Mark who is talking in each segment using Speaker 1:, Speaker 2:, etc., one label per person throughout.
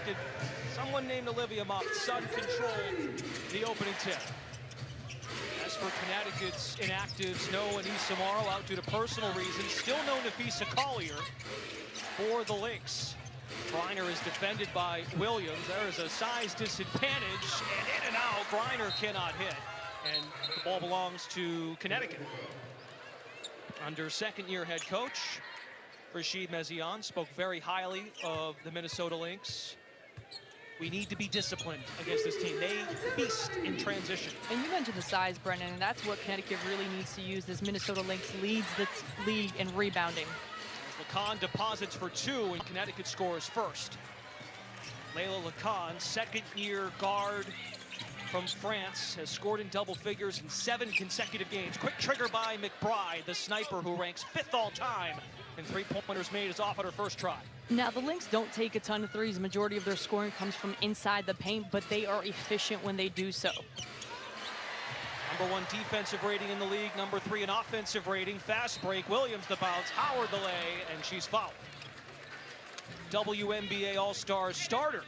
Speaker 1: Connecticut, someone named Olivia Mott. Sun controlled the opening tip. As for Connecticut's inactives, no Anissa Morrow out due to personal reasons. Still no Nafisa Collier for the Lynx. Griner is defended by Williams. There is a size disadvantage, and in and out. Griner cannot hit, and the ball belongs to Connecticut. Under second-year head coach Rashid Mezian spoke very highly of the Minnesota Lynx. We need to be disciplined against this team. They feast in transition.
Speaker 2: And you mentioned the size, Brendan, and that's what Connecticut really needs to use. This Minnesota Lynx leads the league in rebounding.
Speaker 1: As Lacan deposits for two, and Connecticut scores first. Layla Lacan, second-year guard from France, has scored in double figures in 7 consecutive games. Quick trigger by McBride, the sniper who ranks 5th all-time in three-pointers made is off at her first try.
Speaker 2: Now, the Lynx don't take a ton of threes. The majority of their scoring comes from inside the paint, but they are efficient when they do so.
Speaker 1: #1 defensive rating in the league, #3 in offensive rating. Fast break, Williams the bounce, Howard the lay, and she's fouled. WNBA All-Star starter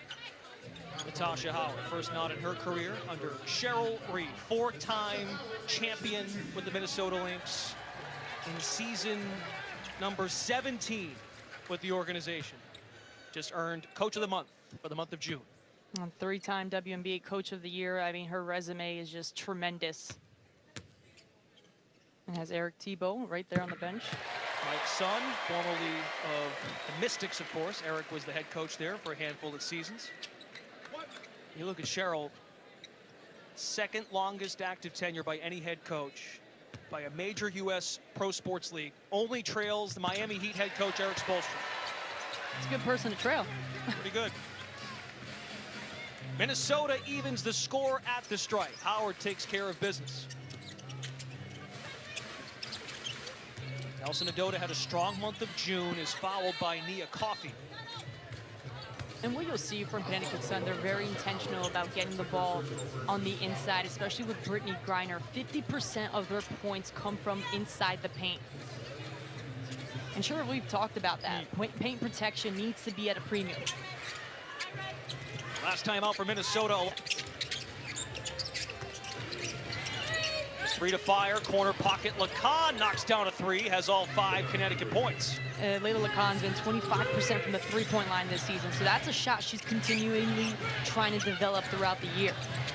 Speaker 1: Natasha Howard, first nod in her career under Cheryl Reed, 4-time champion with the Minnesota Lynx in season number 17 with the organization. Just earned Coach of the Month for the month of June.
Speaker 2: 3-time WNBA Coach of the Year. I mean, her resume is just tremendous. And has Eric Thibault right there on the bench.
Speaker 1: Mike's son, formerly of the Mystics, of course. Eric was the head coach there for a handful of seasons. You look at Cheryl, second longest active tenure by any head coach by a major U.S. pro sports league. Only trails the Miami Heat head coach Eric Spoelstra.
Speaker 2: It's a good person to trail.
Speaker 1: Pretty good. Minnesota evens the score at the stripe. Howard takes care of business. Nelson Adota had a strong month of June, is fouled by Nia Coffey.
Speaker 2: And what you'll see from Connecticut Sun, they're very intentional about getting the ball on the inside, especially with Brittany Griner. 50% of their points come from inside the paint. And sure, we've talked about that. Paint protection needs to be at a premium.
Speaker 1: Last time out for Minnesota. 3 to fire, corner pocket. Lacan knocks down a 3, has all 5 Connecticut points.
Speaker 2: Layla Lacan's been 25% from the three-point line this season, so that's a shot she's continually trying to develop throughout the year.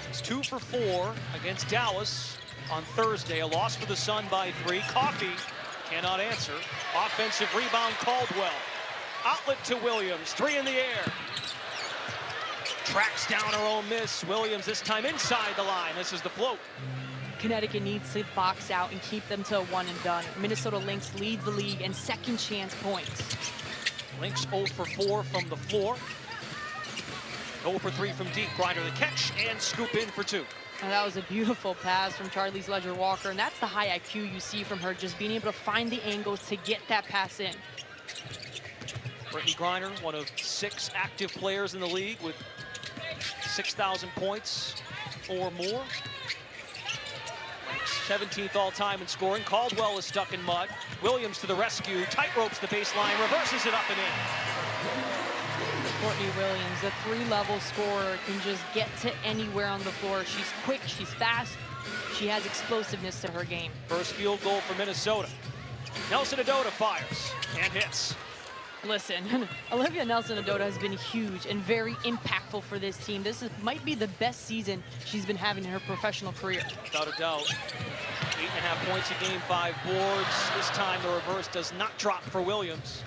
Speaker 1: It's 2 for 4 against Dallas on Thursday. A loss for the Sun by 3. Coffey cannot answer. Offensive rebound, Caldwell. Outlet to Williams, 3 in the air. Tracks down her own miss. Williams this time inside the line. This is the float.
Speaker 2: Connecticut needs to box out and keep them to a one and done. Minnesota Lynx leads the league in second chance points.
Speaker 1: Lynx 0 for 4 from the floor. 0 for 3 from deep. Griner the catch and scoop in for 2.
Speaker 2: And that was a beautiful pass from Charlize Ledger-Walker, and that's the high IQ you see from her, just being able to find the angles to get that pass in.
Speaker 1: Brittany Griner, one of 6 active players in the league with 6,000 points or more. 17th all-time in scoring. Caldwell is stuck in mud. Williams to the rescue, tightropes the baseline, reverses it up and in.
Speaker 2: Courtney Williams, a 3-level scorer, can just get to anywhere on the floor. She's quick, she's fast, she has explosiveness to her game.
Speaker 1: First field goal for Minnesota. Nelson Adota fires and hits.
Speaker 2: Listen, Olivia Nelson Adota has been huge and very impactful for this team. Might be the best season she's been having in her professional career.
Speaker 1: Without a doubt. 8.5 points a game, 5 boards. This time the reverse does not drop for Williams.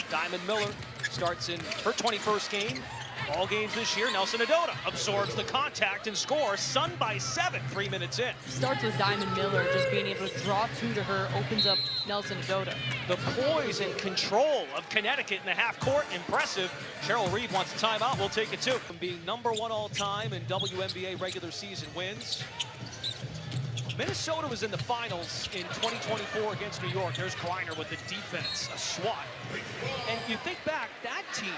Speaker 1: Diamond Miller starts in her 21st game. All games this year, Nelson Adota absorbs the contact and scores. Sun by 7, 3 minutes in.
Speaker 2: Starts with Diamond Miller, just being able to draw 2 to her, opens up Nelson Adota.
Speaker 1: The poise and control of Connecticut in the half court, impressive. Cheryl Reed wants a timeout, we'll take it too. From being #1 all time in WNBA regular season wins. Minnesota was in the finals in 2024 against New York. There's Griner with the defense, a swat. And you think back, that team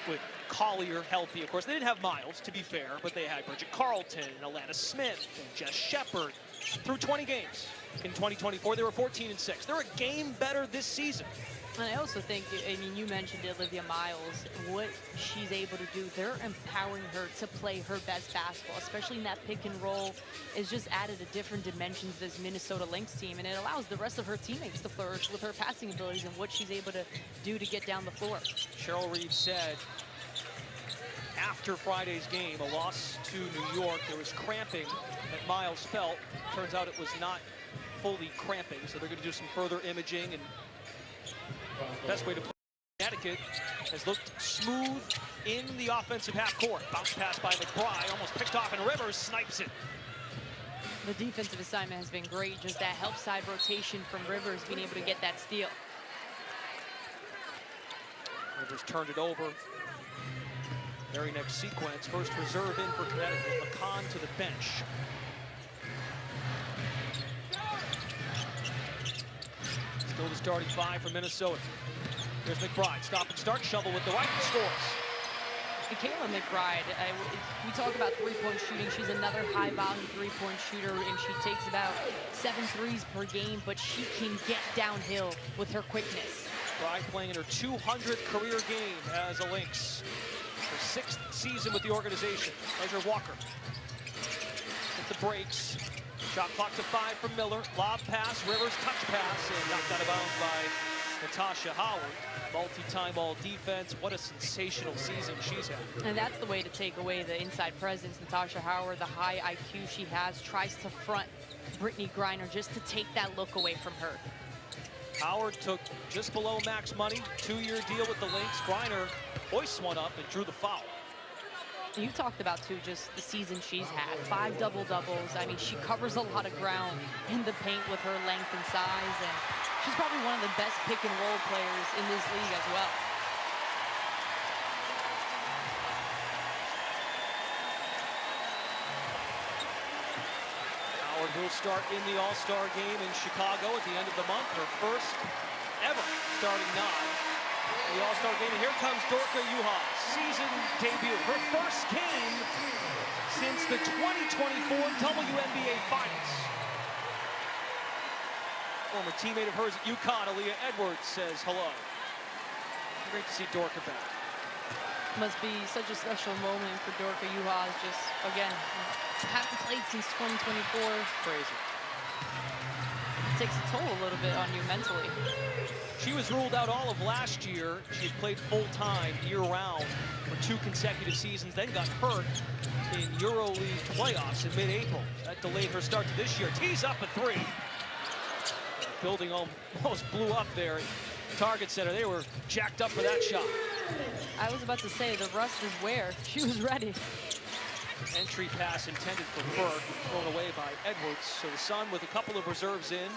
Speaker 1: with Collier healthy, of course. They didn't have Miles, to be fair, but they had Bridget Carlton and Alana Smith and Jess Shepard through 20 games. In 2024, they were 14-6. They're a game better this season.
Speaker 2: And I also think, I mean, you mentioned Olivia Miles, what she's able to do. They're empowering her to play her best basketball, especially in that pick and roll. It's just added a different dimension to this Minnesota Lynx team, and it allows the rest of her teammates to flourish with her passing abilities and what she's able to do to get down the floor.
Speaker 1: Cheryl Reeves said after Friday's game, a loss to New York, there was cramping that Miles felt. Turns out it was not fully cramping, so they're going to do some further imaging, and best way to play. Connecticut has looked smooth in the offensive half court. Bounce pass by McBride, almost picked off, and Rivers snipes it.
Speaker 2: The defensive assignment has been great. Just that help side rotation from Rivers being able to get that steal.
Speaker 1: Rivers turned it over. Very next sequence, first reserve in for Connecticut. McCann to the bench. Still the starting five for Minnesota. Here's McBride, stop and start, shovel with the right, and scores.
Speaker 2: Kayla McBride, we talk about three-point shooting. She's another high-volume three-point shooter, and she takes about 7 threes per game, but she can get downhill with her quickness.
Speaker 1: McBride playing in her 200th career game as a Lynx. Her 6th season with the organization. Leisure Walker. Hit the breaks. Shot clock to 5 from Miller. Lob pass, Rivers touch pass, and knocked out of bounds by Natasha Howard. Multi-time all defense. What a sensational season she's had.
Speaker 2: And that's the way to take away the inside presence. Natasha Howard, the high IQ she has, tries to front Brittany Griner just to take that look away from her.
Speaker 1: Howard took just below max money, 2-year deal with the Lynx. Griner hoists one up and drew the foul.
Speaker 2: You talked about, too, just the season she's had. 5 double-doubles. I mean, she covers a lot of ground in the paint with her length and size, and she's probably one of the best pick-and-roll players in this league as well.
Speaker 1: Howard will start in the All-Star game in Chicago at the end of the month, her first ever starting nine. The All-Star game, and here comes Dorka Juhász, season debut. Her first game since the 2024 WNBA Finals. Former teammate of hers at UConn, Aaliyah Edwards, says hello. Great to see Dorka back.
Speaker 2: Must be such a special moment for Dorka Juhász. Just, again, haven't played since 2024.
Speaker 1: Crazy.
Speaker 2: It takes a toll a little bit on you mentally.
Speaker 1: She was ruled out all of last year. She had played full-time, year-round, for 2 consecutive seasons, then got hurt in EuroLeague playoffs in mid-April. That delayed her start to this year. Tees up a 3. Building almost blew up there. Target center, they were jacked up for that shot.
Speaker 2: I was about to say, the rust is where. She was ready.
Speaker 1: Entry pass intended for Burke, thrown away by Edwards. So the Sun with a couple of reserves in.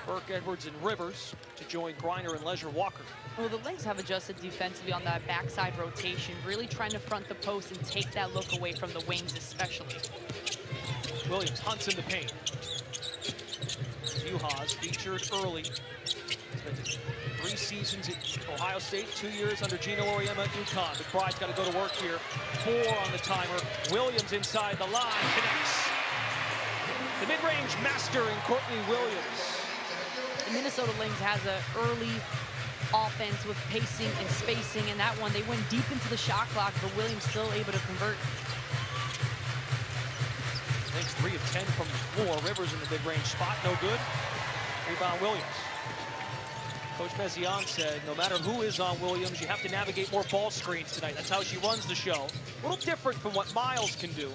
Speaker 1: Burke, Edwards, and Rivers to join Griner and Leisure Walker.
Speaker 2: Well, the Lynx have adjusted defensively on that backside rotation, really trying to front the post and take that look away from the wings especially.
Speaker 1: Williams hunts in the paint. Juhász featured early. Spent 3 seasons at Ohio State, 2 years under Gino Auriemma at UConn. McBride's got to go to work here. 4 on the timer. Williams inside the line, connects. The mid-range master in Courtney Williams.
Speaker 2: The Minnesota Lynx has an early offense with pacing and spacing, and that one, they went deep into the shot clock, but Williams still able to convert.
Speaker 1: Lynx 3 of 10 from the floor. Rivers in the mid-range spot, no good. Rebound Williams. Coach Mezian said, no matter who is on Williams, you have to navigate more ball screens tonight. That's how she runs the show. A little different from what Miles can do.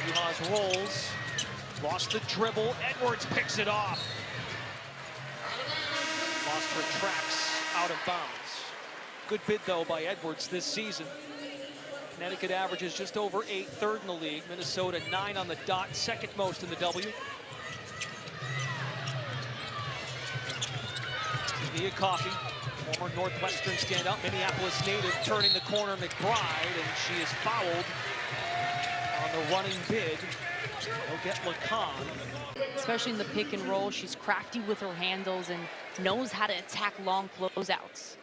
Speaker 1: Juhász rolls, lost the dribble. Edwards picks it off. Lost her tracks out of bounds. Good bid, though, by Edwards this season. Connecticut averages just over 8, 3rd in the league. Minnesota 9 on the dot, 2nd most in the W. Nia Coffey, former Northwestern standout, Minneapolis native, turning the corner, McBride, and she is fouled on the running bid. They'll get McCann.
Speaker 2: Especially in the pick and roll, she's crafty with her handles and knows how to attack long closeouts.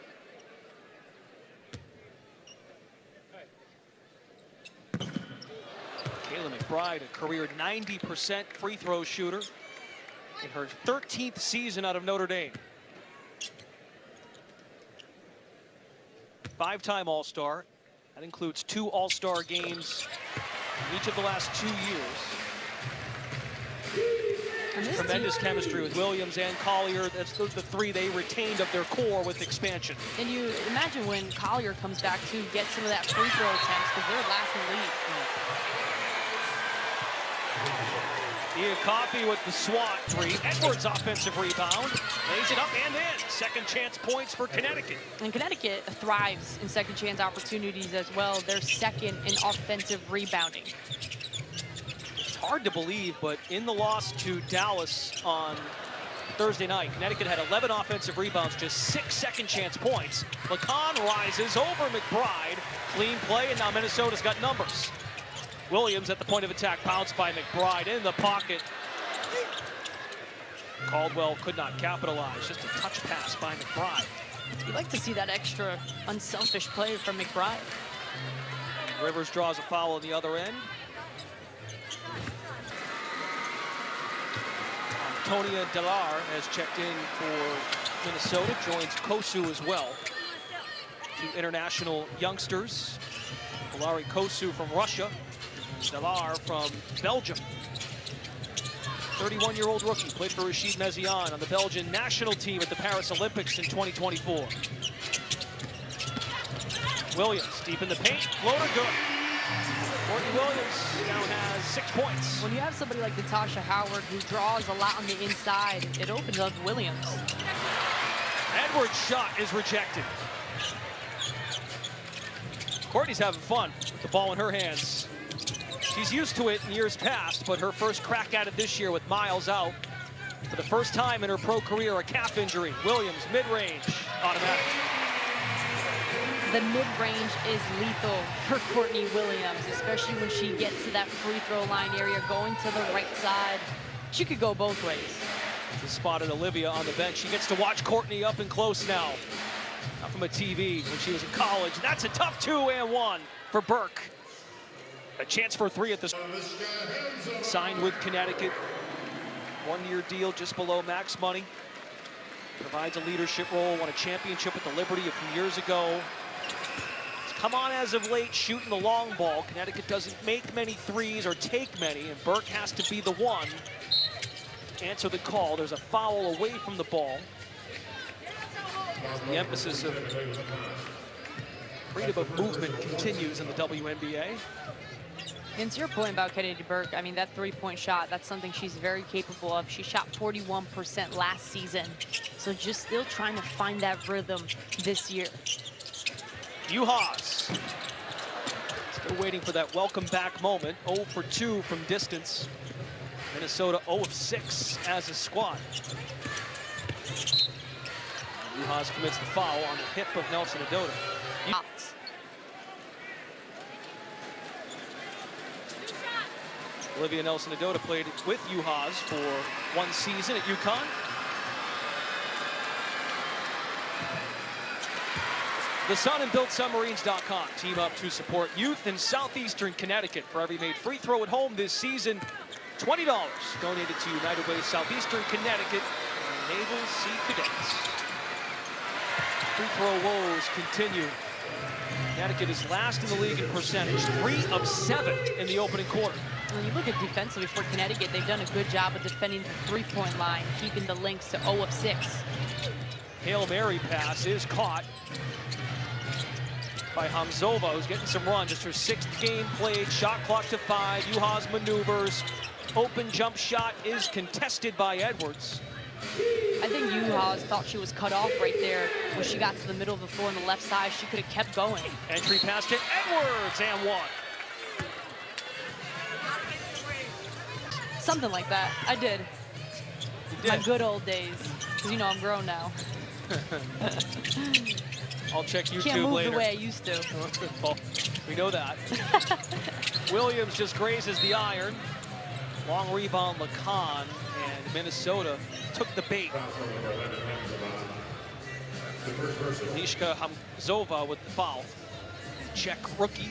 Speaker 1: Kayla McBride, a career 90% free throw shooter in her 13th season out of Notre Dame. 5-time All-Star. That includes 2 All-Star games in each of the last 2 years. Tremendous chemistry with Williams and Collier. That's the 3 they retained of their core with expansion.
Speaker 2: And you imagine when Collier comes back to get some of that free throw attempts, because they're last in the league.
Speaker 1: Ian Coffey with the SWAT 3. Edwards offensive rebound. Lays it up and in. Second chance points for Connecticut.
Speaker 2: And Connecticut thrives in second chance opportunities as well. They're second in offensive rebounding.
Speaker 1: Hard to believe, but in the loss to Dallas on Thursday night, Connecticut had 11 offensive rebounds, just 6 second chance points. LeCon rises over McBride. Clean play, and now Minnesota's got numbers. Williams at the point of attack, bounced by McBride in the pocket. Caldwell could not capitalize, just a touch pass by McBride.
Speaker 2: You like to see that extra unselfish play from McBride.
Speaker 1: Rivers draws a foul on the other end. Antonia Delar has checked in for Minnesota, joins Kosu as well. 2 international youngsters. Valari Kosu from Russia, Delar from Belgium. 31-year-old rookie, played for Rashid Mezian on the Belgian national team at the Paris Olympics in 2024. Williams deep in the paint, floater good. Courtney Williams now has 6 points.
Speaker 2: When you have somebody like Natasha Howard who draws a lot on the inside, it opens up Williams.
Speaker 1: Edwards' shot is rejected. Courtney's having fun with the ball in her hands. She's used to it in years past, but her first crack at it this year with Miles out. For the first time in her pro career, a calf injury. Williams, mid-range, automatic.
Speaker 2: The mid-range is lethal for Courtney Williams, especially when she gets to that free throw line area, going to the right side. She could go both ways.
Speaker 1: Just spotted Olivia on the bench. She gets to watch Courtney up and close now. Not from a TV when she was in college. That's a tough 2-and-1 for Burke. A chance for 3 at this. Signed with Connecticut. 1-year deal just below max money. Provides a leadership role. Won a championship with the Liberty a few years ago. Come on as of late, shooting the long ball. Connecticut doesn't make many threes or take many, and Burke has to be the one to answer the call. There's a foul away from the ball. The emphasis of freedom of movement continues in the WNBA.
Speaker 2: And to your point about Kennedy Burke, I mean, that 3-point shot, that's something she's very capable of. She shot 41% last season. So just still trying to find that rhythm this year.
Speaker 1: Juhas still waiting for that welcome back moment. 0 for 2 from distance. Minnesota 0 of 6 as a squad. Juhas commits the foul on the hip of Nelson Adota. Olivia Nelson Adota played with Juhas for 1 season at UConn. The Sun and BuiltSubmarines.com team up to support youth in southeastern Connecticut. For every made free throw at home this season, $20 donated to United Way Southeastern Connecticut and Naval Sea Cadets. Free throw woes continue. Connecticut is last in the league in percentage, 3 of 7 in the opening quarter.
Speaker 2: When you look at defensively for Connecticut, they've done a good job of defending the 3-point line, keeping the Lynx to 0 of 6.
Speaker 1: Hail Mary pass is caught by Hamzova, who's getting some run. Just her 6th game played, shot clock to 5. Juhas maneuvers. Open jump shot is contested by Edwards.
Speaker 2: I think Juhas thought she was cut off right there. When she got to the middle of the floor on the left side, she could have kept going.
Speaker 1: Entry pass to Edwards, and 1.
Speaker 2: Something like that. I did.
Speaker 1: You did.
Speaker 2: My good old days. Because, you know, I'm grown now.
Speaker 1: I'll check YouTube
Speaker 2: Can't move
Speaker 1: later.
Speaker 2: the way I used to.
Speaker 1: Well, we know that. Williams just grazes the iron. Long rebound, LeCon, and Minnesota took the bait. Nishka Hamzova with the foul. Czech rookie.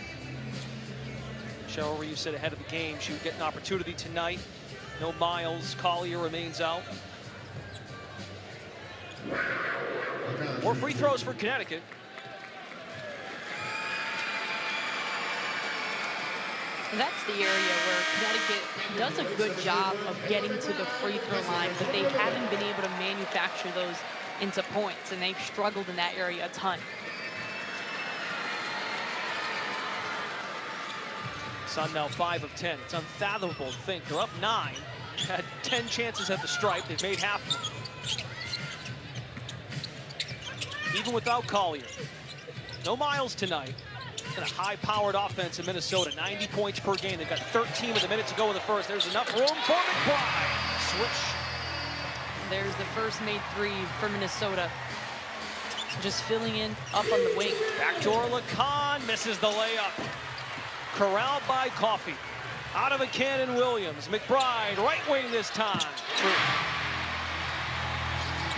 Speaker 1: Cheryl Reeves said ahead of the game she would get an opportunity tonight. No Miles. Collier remains out. More free throws for Connecticut.
Speaker 2: That's the area where Connecticut does a good job of getting to the free throw line, but they haven't been able to manufacture those into points, and they've struggled in that area a ton.
Speaker 1: Sun now 5 of 10. It's unfathomable to think. They're up 9. Had 10 chances at the stripe. They've made half of them. Even without Collier. No Miles tonight. And a high-powered offense in Minnesota. 90 points per game. They've got 13 with a minute to go in the first. There's enough room for McBride. Swish.
Speaker 2: There's the first made three for Minnesota. Just filling in up on the wing.
Speaker 1: Backdoor Lacan misses the layup. Corralled by Coffey. Out of a cannon, Williams. McBride, right wing this time. True.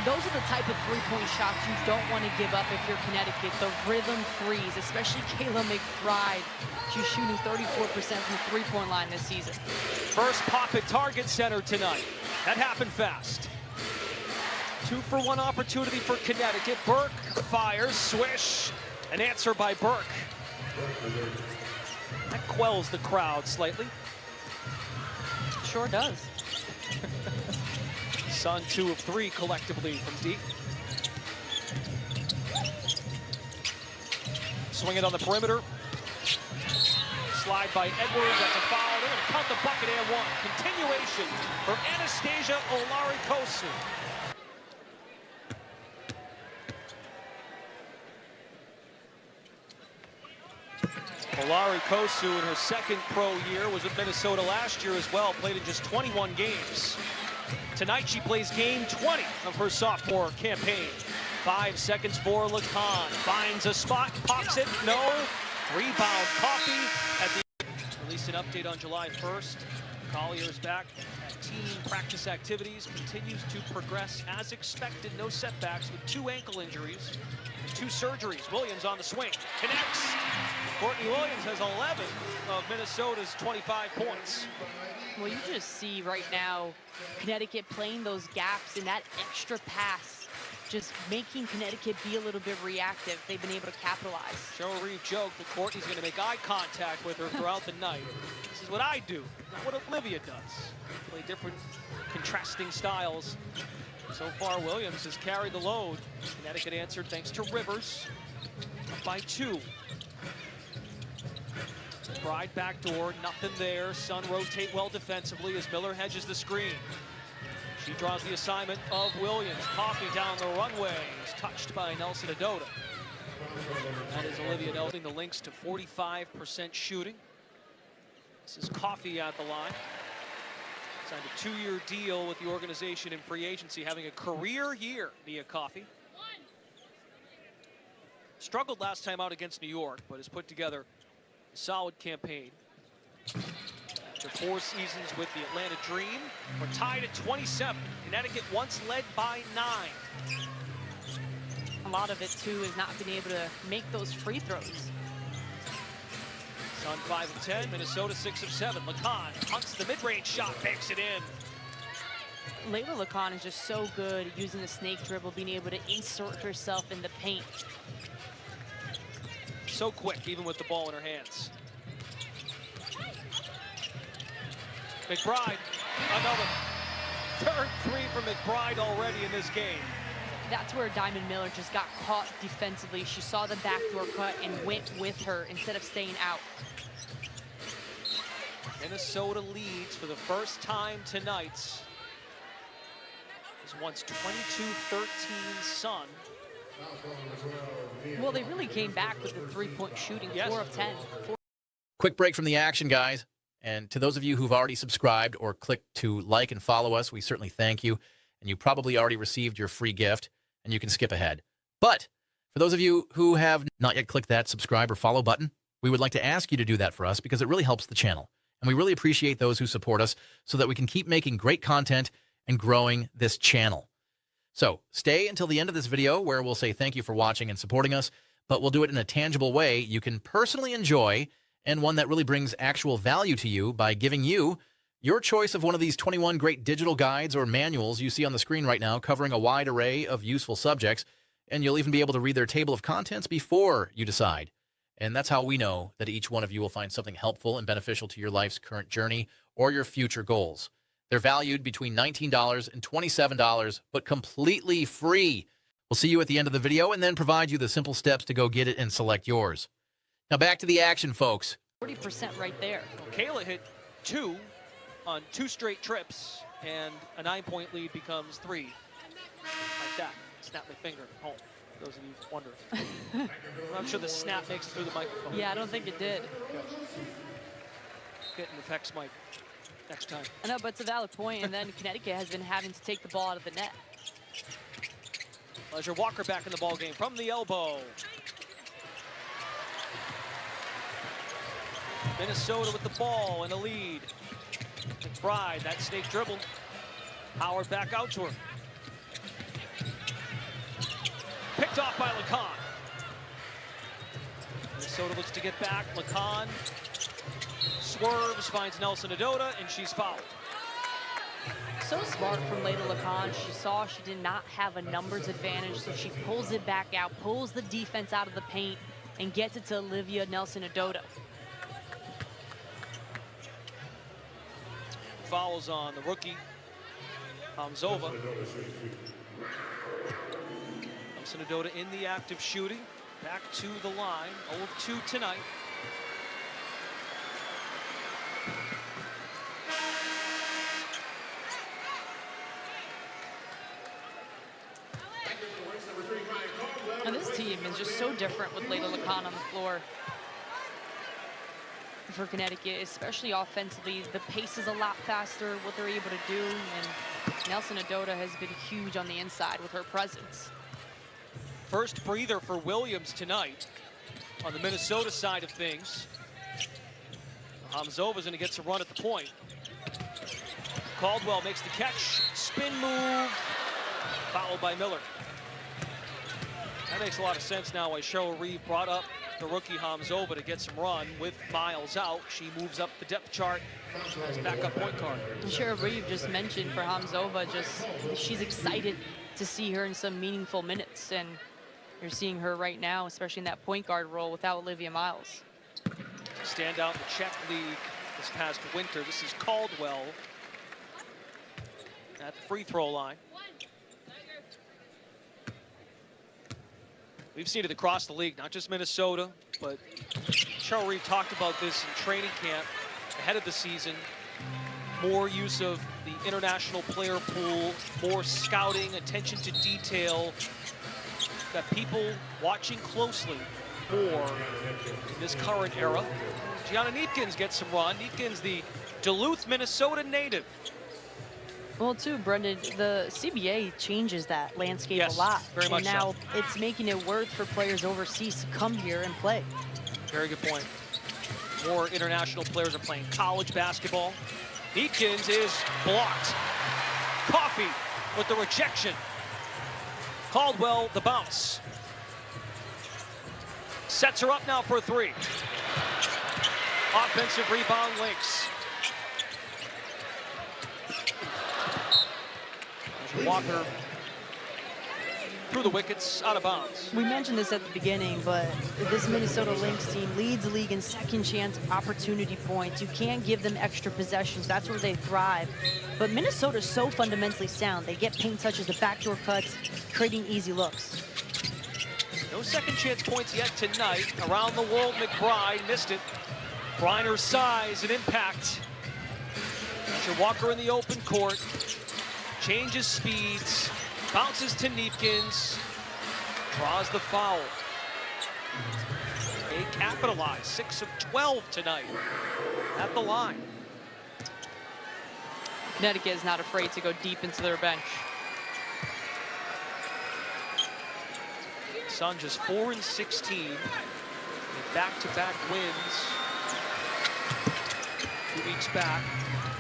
Speaker 2: Those are the type of three-point shots you don't want to give up if you're Connecticut. The rhythm threes, especially Kayla McBride. She's shooting 34% from the three-point line this season.
Speaker 1: First pop at Target Center tonight. That happened fast. 2-for-1 opportunity for Connecticut. Burke fires, swish. An answer by Burke. That quells the crowd slightly.
Speaker 2: Sure does.
Speaker 1: Sun 2 of 3 collectively from deep. Swing it on the perimeter. Slide by Edwards, that's a foul. They're gonna count the bucket and one. Continuation for Anastasia Olarikosu. Olarikosu in her second pro year was with Minnesota last year as well, played in just 21 games. Tonight she plays game 20 of her sophomore campaign. 5 seconds for Lacan. Finds a spot, pops it, no. Rebound, Coffey at the... Released an update on July 1st. Collier is back at team practice activities. Continues to progress as expected. No setbacks with 2 ankle injuries. 2 surgeries. Williams on the swing. Connects. Courtney Williams has 11 of Minnesota's 25 points.
Speaker 2: Well, you just see right now Connecticut playing those gaps and that extra pass, just making Connecticut be a little bit reactive. They've been able to capitalize. Cheryl
Speaker 1: Reeve joked that Courtney's going to make eye contact with her throughout the night. This is what I do, not what Olivia does. Play different contrasting styles. So far, Williams has carried the load. Connecticut answered thanks to Rivers. Up by 2. Bride backdoor, nothing there. Sun rotate well defensively as Miller hedges the screen. She draws the assignment of Williams. Coffey down the runway. Is touched by Nelson Adota. That is Olivia Nelson, the Lynx to 45% shooting. This is Coffey at the line. Signed a 2-year deal with the organization in free agency, having a career year via Coffey. Struggled last time out against New York, but has put together a solid campaign. After 4 seasons with the Atlanta Dream, we're tied at 27. Connecticut once led by 9.
Speaker 2: A lot of it, too, is not being able to make those free throws.
Speaker 1: Sun 5 of 10, Minnesota 6 of 7. Lacan hunts the mid-range shot, banks it in.
Speaker 2: Layla Lacan is just so good at using the snake dribble, being able to insert herself in the paint.
Speaker 1: So quick, even with the ball in her hands. McBride, another. 3rd 3 for McBride already in this game.
Speaker 2: That's where Diamond Miller just got caught defensively. She saw the backdoor cut and went with her instead of staying out.
Speaker 1: Minnesota leads for the first time tonight. It was once 22-13 Sun.
Speaker 2: Well, they really came back with the 3-point shooting, yes. 4 of 10.
Speaker 3: Quick break from the action, guys. And to those of you who've already subscribed or clicked to like and follow us, we certainly thank you. And you probably already received your free gift, and you can skip ahead. But for those of you who have not yet clicked that subscribe or follow button, we would like to ask you to do that for us because it really helps the channel. And we really appreciate those who support us so that we can keep making great content and growing this channel. So stay until the end of this video where we'll say thank you for watching and supporting us, but we'll do it in a tangible way you can personally enjoy and one that really brings actual value to you by giving you your choice of one of these 21 great digital guides or manuals you see on the screen right now covering a wide array of useful subjects, and you'll even be able to read their table of contents before you decide. And that's how we know that each one of you will find something helpful and beneficial to your life's current journey or your future goals. They're valued between $19 and $27, but completely free. We'll see you at the end of the video and then provide you the simple steps to go get it and select yours. Now back to the action, folks.
Speaker 2: 40% right there.
Speaker 1: Kayla hit 2 on 2 straight trips, and a 9-point lead becomes 3. Like that. Snap my finger home. Those of you wondering. I'm sure the snap makes it through the microphone.
Speaker 2: Yeah, I don't think it did.
Speaker 1: Getting affects Mike next time.
Speaker 2: I know, but it's a valid point, and then Connecticut has been having to take the ball out of the net.
Speaker 1: Pleasure Walker back in the ball game from the elbow. Minnesota with the ball and a lead. McBride, that snake dribble. Howard back out to her. Picked off by Lacan. Minnesota looks to get back. Lacan swerves, finds Nelson Adota, and she's fouled.
Speaker 2: So smart from Leda Lacan. She saw she did not have a numbers advantage, so she pulls it back out, pulls the defense out of the paint, and gets it to Olivia Nelson Adota.
Speaker 1: Fouls on the rookie, Hamzova. Nelson Adota in the act of shooting. Back to the line, 0 of 2 tonight.
Speaker 2: Now this team is just so different with Leda Lacan on the floor. For Connecticut, especially offensively, the pace is a lot faster, what they're able to do, and Nelson Adota has been huge on the inside with her presence.
Speaker 1: First breather for Williams tonight on the Minnesota side of things. Hamzova's going to get some run at the point. Caldwell makes the catch, spin move, fouled by Miller. That makes a lot of sense now why Cheryl Reeve brought up the rookie Hamzova to get some run. With Miles out, she moves up the depth chart as backup point guard.
Speaker 2: Cheryl Reeve just mentioned for Hamzova, she's excited to see her in some meaningful minutes, and you're seeing her right now, especially in that point guard role without Olivia Miles.
Speaker 1: Stand out in the Czech League this past winter. This is Caldwell at the free throw line. We've seen it across the league, not just Minnesota, but Cheryl Reeve talked about this in training camp ahead of the season. More use of the international player pool, more scouting, attention to detail that people watching closely for in this current era. Gianna Neepkins gets some run. Neepkins, the Duluth, Minnesota native.
Speaker 2: Well, too, Brendan, the CBA changes that landscape a lot.
Speaker 1: Very much
Speaker 2: and now
Speaker 1: so.
Speaker 2: It's making it worth for players overseas to come here and play.
Speaker 1: Very good point. More international players are playing college basketball. Neepkins is blocked. Coffey with the rejection. Caldwell, the bounce. Sets her up now for 3. Offensive rebound, Lynx. Walker through the wickets, out of bounds.
Speaker 2: We mentioned this at the beginning, but this Minnesota Lynx team leads the league in second chance opportunity points. You can't give them extra possessions. That's where they thrive. But Minnesota's so fundamentally sound. They get paint touches, the backdoor cuts, creating easy looks.
Speaker 1: No second chance points yet tonight. Around the world, McBride missed it. Briner's size and impact. Walker in the open court. Changes speeds, bounces to Neepkins, draws the foul. They capitalize, 6 of 12 tonight at the line.
Speaker 2: Connecticut is not afraid to go deep into their bench.
Speaker 1: Sun just 4 and 16, back-to-back wins 2 weeks back,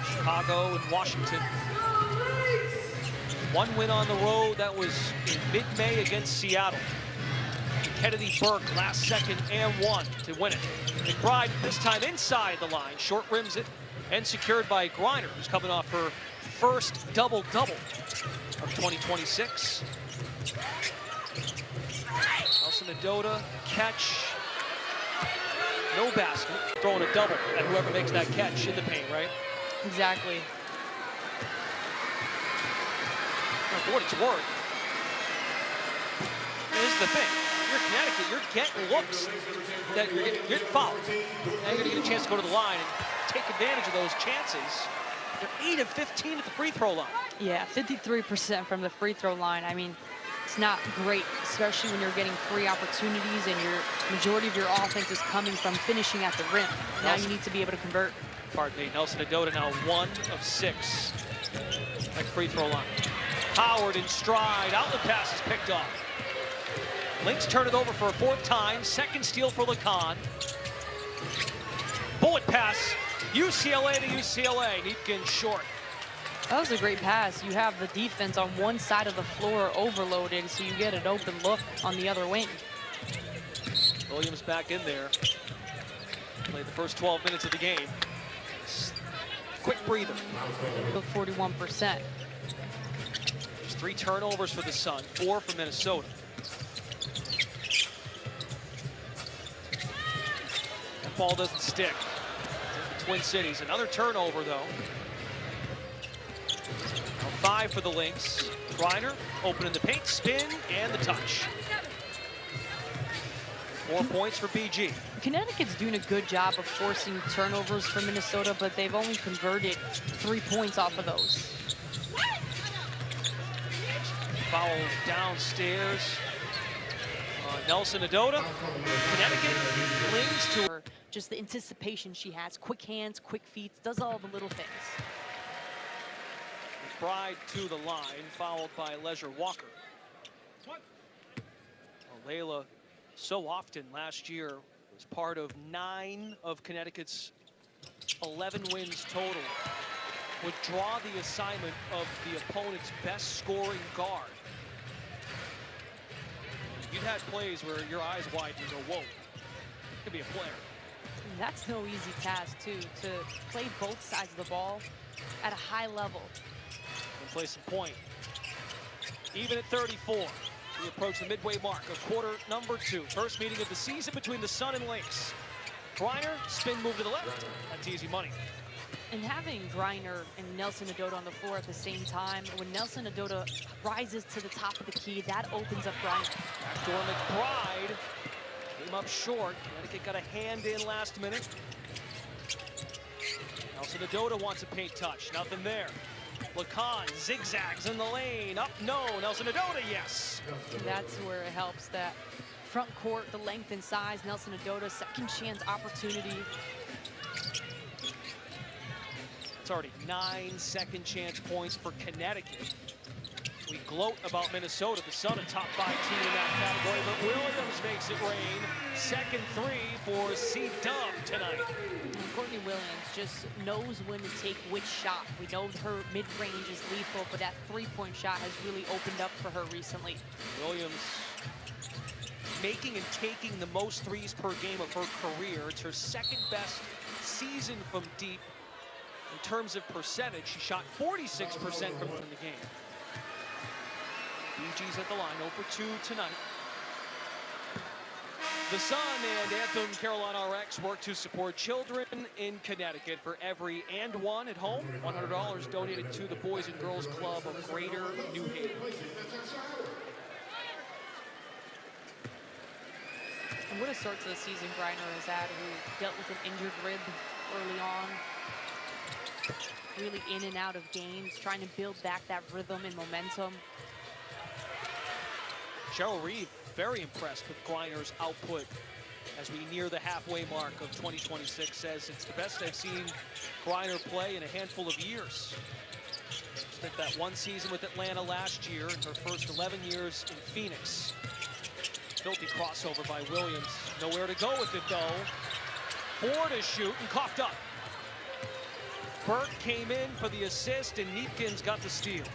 Speaker 1: Chicago and Washington. 1 win on the road, that was in mid-May against Seattle. Kennedy Burke, last second and 1 to win it. McBride this time inside the line, short rims it, and secured by Griner, who's coming off her first double-double of 2026. Nelson Adota, catch, no basket, throwing a double at whoever makes that catch in the paint, right?
Speaker 2: Exactly.
Speaker 1: For what it's worth, this is the thing. You're Connecticut, you're getting looks that you're getting fouled. Now you're going to get a chance to go to the line and take advantage of those chances. They're 8 of 15 at the free throw line.
Speaker 2: Yeah, 53% from the free throw line. I mean, it's not great, especially when you're getting free opportunities and your majority of your offense is coming from finishing at the rim. Now you need to be able to convert.
Speaker 1: Pardon me, Nelson Adota now 1 of 6 at free throw line. Howard in stride, outlet pass is picked off. Lynx turn it over for a 4th time, second steal for Lacan. Bullet pass, UCLA to UCLA, Neepkin short.
Speaker 2: That was a great pass. You have the defense on one side of the floor overloaded, so you get an open look on the other wing.
Speaker 1: Williams back in there. Played the first 12 minutes of the game. Quick breather.
Speaker 2: 41%.
Speaker 1: There's 3 turnovers for the Sun, 4 for Minnesota. That ball doesn't stick. The Twin Cities. Another turnover, though. Now 5 for the Lynx. Griner opening the paint, spin, and the touch. 4 points for BG.
Speaker 2: Connecticut's doing a good job of forcing turnovers for Minnesota, but they've only converted 3 points off of those.
Speaker 1: Foul downstairs. Nelson Adota. Connecticut clings to her.
Speaker 2: Just the anticipation she has. Quick hands, quick feet, does all the little things.
Speaker 1: McBride to the line, fouled by Leisure Walker. Layla so often last year was part of 9 of Connecticut's 11 wins total. Would draw the assignment of the opponent's best scoring guard. You'd had plays where your eyes widen and go, whoa, could be a player.
Speaker 2: That's no easy task, too, to play both sides of the ball at a high level.
Speaker 1: And play some point. Even at 34, we approach the midway mark of quarter number 2. First meeting of the season between the Sun and Lynx. Griner, spin move to the left. That's easy money.
Speaker 2: And having Griner and Nelson Adota on the floor at the same time, when Nelson Adota rises to the top of the key, that opens up Griner.
Speaker 1: Backdoor McBride came up short. Connecticut got a hand in last minute. Nelson Adota wants a paint touch. Nothing there. Lacan zigzags in the lane. Up, no. Nelson Adota, yes.
Speaker 2: And that's where it helps that front court, the length and size. Nelson Adota, second chance opportunity.
Speaker 1: It's already 9 second chance points for Connecticut. We gloat about Minnesota, the Sun, a top 5 team in that category, but Williams makes it rain. Second 3 for C-Dub tonight.
Speaker 2: And Courtney Williams just knows when to take which shot. We know her mid-range is lethal, but that three-point shot has really opened up for her recently.
Speaker 1: Williams making and taking the most threes per game of her career. It's her second best season from deep. In terms of percentage, she shot 46% from the game. BG's at the line, 0 for 2 tonight. The Sun and Anthem Carolina RX work to support children in Connecticut. For every and one at home, $100 donated to the Boys and Girls Club of Greater New Haven.
Speaker 2: And what a start to the season Griner has had, who dealt with an injured rib early on. Really in and out of games, trying to build back that rhythm and momentum.
Speaker 1: Cheryl Reeve, very impressed with Griner's output as we near the halfway mark of 2026. Says it's the best I've seen Griner play in a handful of years. Spent that one season with Atlanta last year and her first 11 years in Phoenix. Filthy crossover by Williams. Nowhere to go with it, though. 4 to shoot and coughed up. Burke came in for the assist, and Neepkin's got the steal.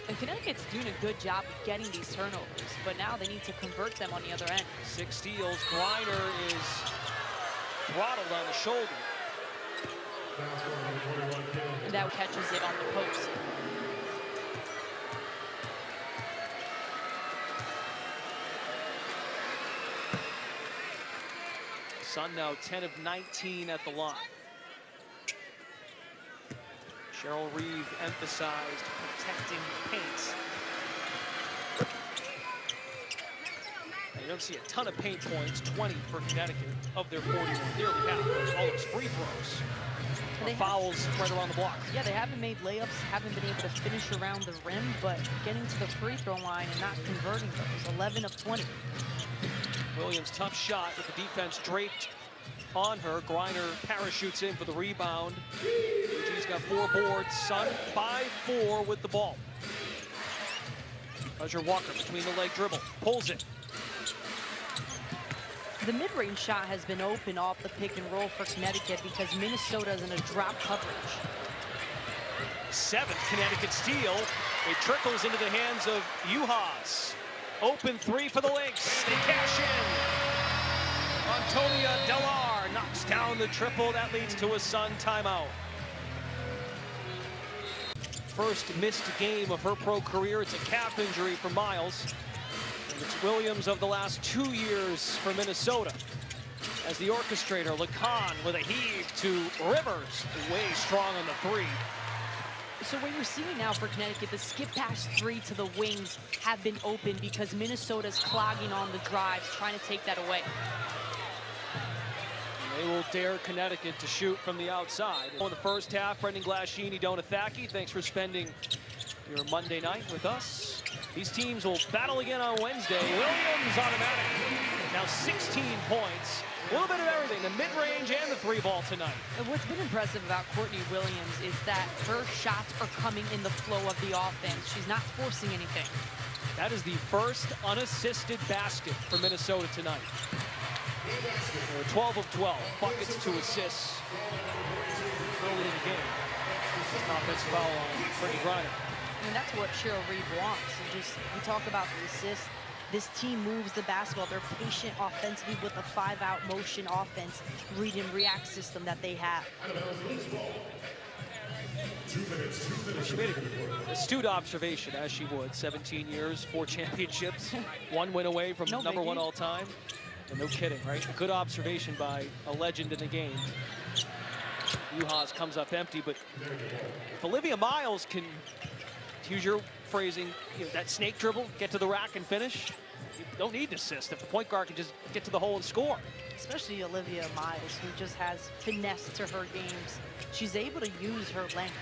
Speaker 2: And Connecticut's doing a good job of getting these turnovers, but now they need to convert them on the other end.
Speaker 1: 6 steals. Griner is throttled on the shoulder.
Speaker 2: And that catches it on the post.
Speaker 1: Sun now 10 of 19 at the line. Cheryl Reeve emphasized protecting the paints. You don't see a ton of paint points, 20 for Connecticut of their 41, nearly half. All those free throws. Fouls right around the block.
Speaker 2: Yeah, they haven't made layups, haven't been able to finish around the rim, but getting to the free throw line and not converting those. 11 of 20.
Speaker 1: Williams, tough shot with the defense draped on her. Griner parachutes in for the rebound. She's got 4 boards. Sun by 4 with the ball. Pleasure Walker between the leg dribble, pulls it.
Speaker 2: The mid-range shot has been open off the pick and roll for Connecticut because Minnesota is in a drop coverage.
Speaker 1: 7th Connecticut steal. It trickles into the hands of Uhas. Open 3 for the Lynx. They cash in. Antonia Delar knocks down the triple. That leads to a Sun timeout. First missed game of her pro career. It's a calf injury for Miles. It's Williams of the last 2 years for Minnesota. As the orchestrator, Lacan with a heave to Rivers, way strong on the 3.
Speaker 2: So what you're seeing now for Connecticut, the skip pass 3 to the wings have been open because Minnesota's clogging on the drives, trying to take that away.
Speaker 1: They will dare Connecticut to shoot from the outside. In the first half, Brendan Glashini, Dona Thaki, thanks for spending your Monday night with us. These teams will battle again on Wednesday. Williams automatic. Now 16 points. A little bit of everything, the mid-range and the 3-ball tonight.
Speaker 2: And what's been impressive about Courtney Williams is that her shots are coming in the flow of the offense. She's not forcing anything.
Speaker 1: That is the first unassisted basket for Minnesota tonight. 12 of 12, buckets to assists early in the game. Offensive foul on Brittany Griner.
Speaker 2: I mean, that's what Cheryl Reeve wants. And just, we talk about the assist. This team moves the basketball. They're patient offensively with a 5-out motion offense, read and react system that they have.
Speaker 1: She made an astute observation, as she would. 17 years, 4 championships, 1 win away from number 1 all time. And no kidding, right? A good observation by a legend in the game. Uhas comes up empty, but if Olivia Miles can, to use your phrasing, that snake dribble, get to the rack and finish, you don't need to assist if the point guard can just get to the hole and score.
Speaker 2: Especially Olivia Miles, who just has finesse to her games. She's able to use her length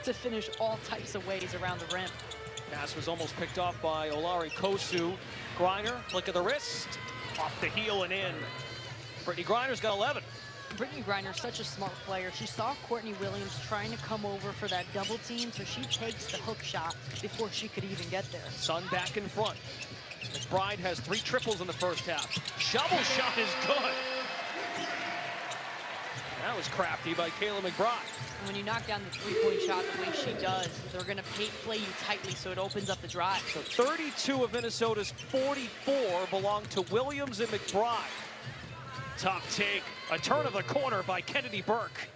Speaker 2: to finish all types of ways around the rim.
Speaker 1: Pass was almost picked off by Olari Kosu. Griner, flick of the wrist, off the heel and in. Brittany Griner's got 11.
Speaker 2: Brittany Griner, such a smart player. She saw Courtney Williams trying to come over for that double team, so she takes the hook shot before she could even get there.
Speaker 1: Sun back in front. McBride has 3 triples in the first half. Shovel shot is good. That was crafty by Kayla McBride.
Speaker 2: And when you knock down the 3-point shot the way she does, they're going to play you tightly, so it opens up the drive.
Speaker 1: So 32 of Minnesota's 44 belong to Williams and McBride. Top take, a turn of the corner by Kennedy Burke.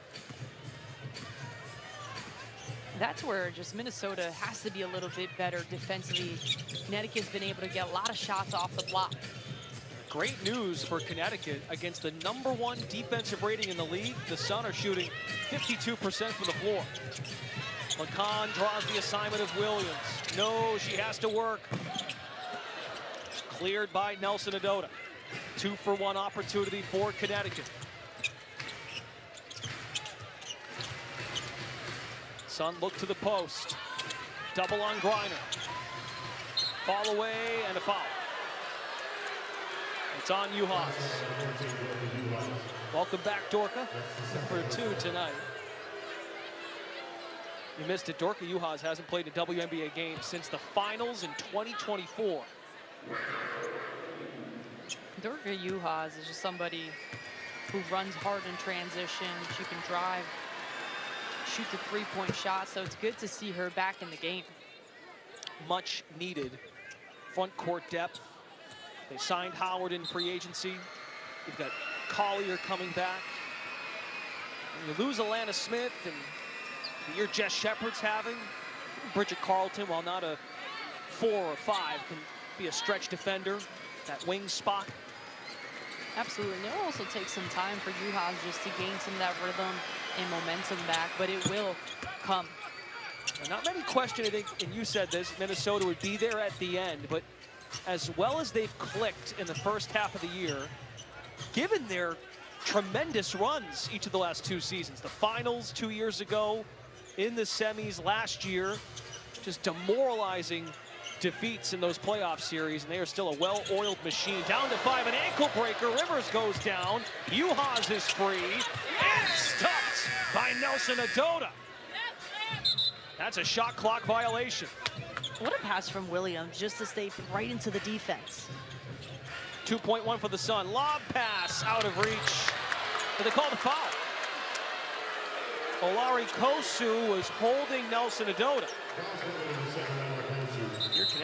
Speaker 2: That's where just Minnesota has to be a little bit better defensively. Connecticut's been able to get a lot of shots off the block.
Speaker 1: Great news for Connecticut against the #1 defensive rating in the league. The Sun are shooting 52% from the floor. Lacan draws the assignment of Williams. No, she has to work. Cleared by Nelson Adota. 2-for-1 opportunity for Connecticut. Sun look to the post. Double on Griner. Fall away and a foul. It's on Uhas. Welcome back, Dorka, for 2 tonight. You missed it. Dorka Uhas hasn't played a WNBA game since the finals in 2024.
Speaker 2: Dorka Uhas is just somebody who runs hard in transition. She can drive, shoot the 3-point shot, so it's good to see her back in the game.
Speaker 1: Much needed front court depth. They signed Howard in free agency. You've got Collier coming back. And you lose Alana Smith and the year Jess Shepard's having. Bridget Carlton, while not a 4 or 5, can be a stretch defender, that wing spot.
Speaker 2: Absolutely. And it'll also take some time for Juhas just to gain some of that rhythm and momentum back, but it will come.
Speaker 1: Not many question, I think, and you said this, Minnesota would be there at the end, but as well as they've clicked in the first half of the year, given their tremendous runs each of the last 2 seasons, the finals 2 years ago, in the semis last year, just demoralizing defeats in those playoff series, and they are still a well-oiled machine. Down to 5, an ankle breaker. Rivers goes down. Juhas is free and stopped by Nelson Adota. That's a shot clock violation.
Speaker 2: What a pass from Williams, just to stay right into the defense.
Speaker 1: 2.1 for the Sun. Lob pass out of reach. But they called a foul. Olari Kosu was holding Nelson Adota. Just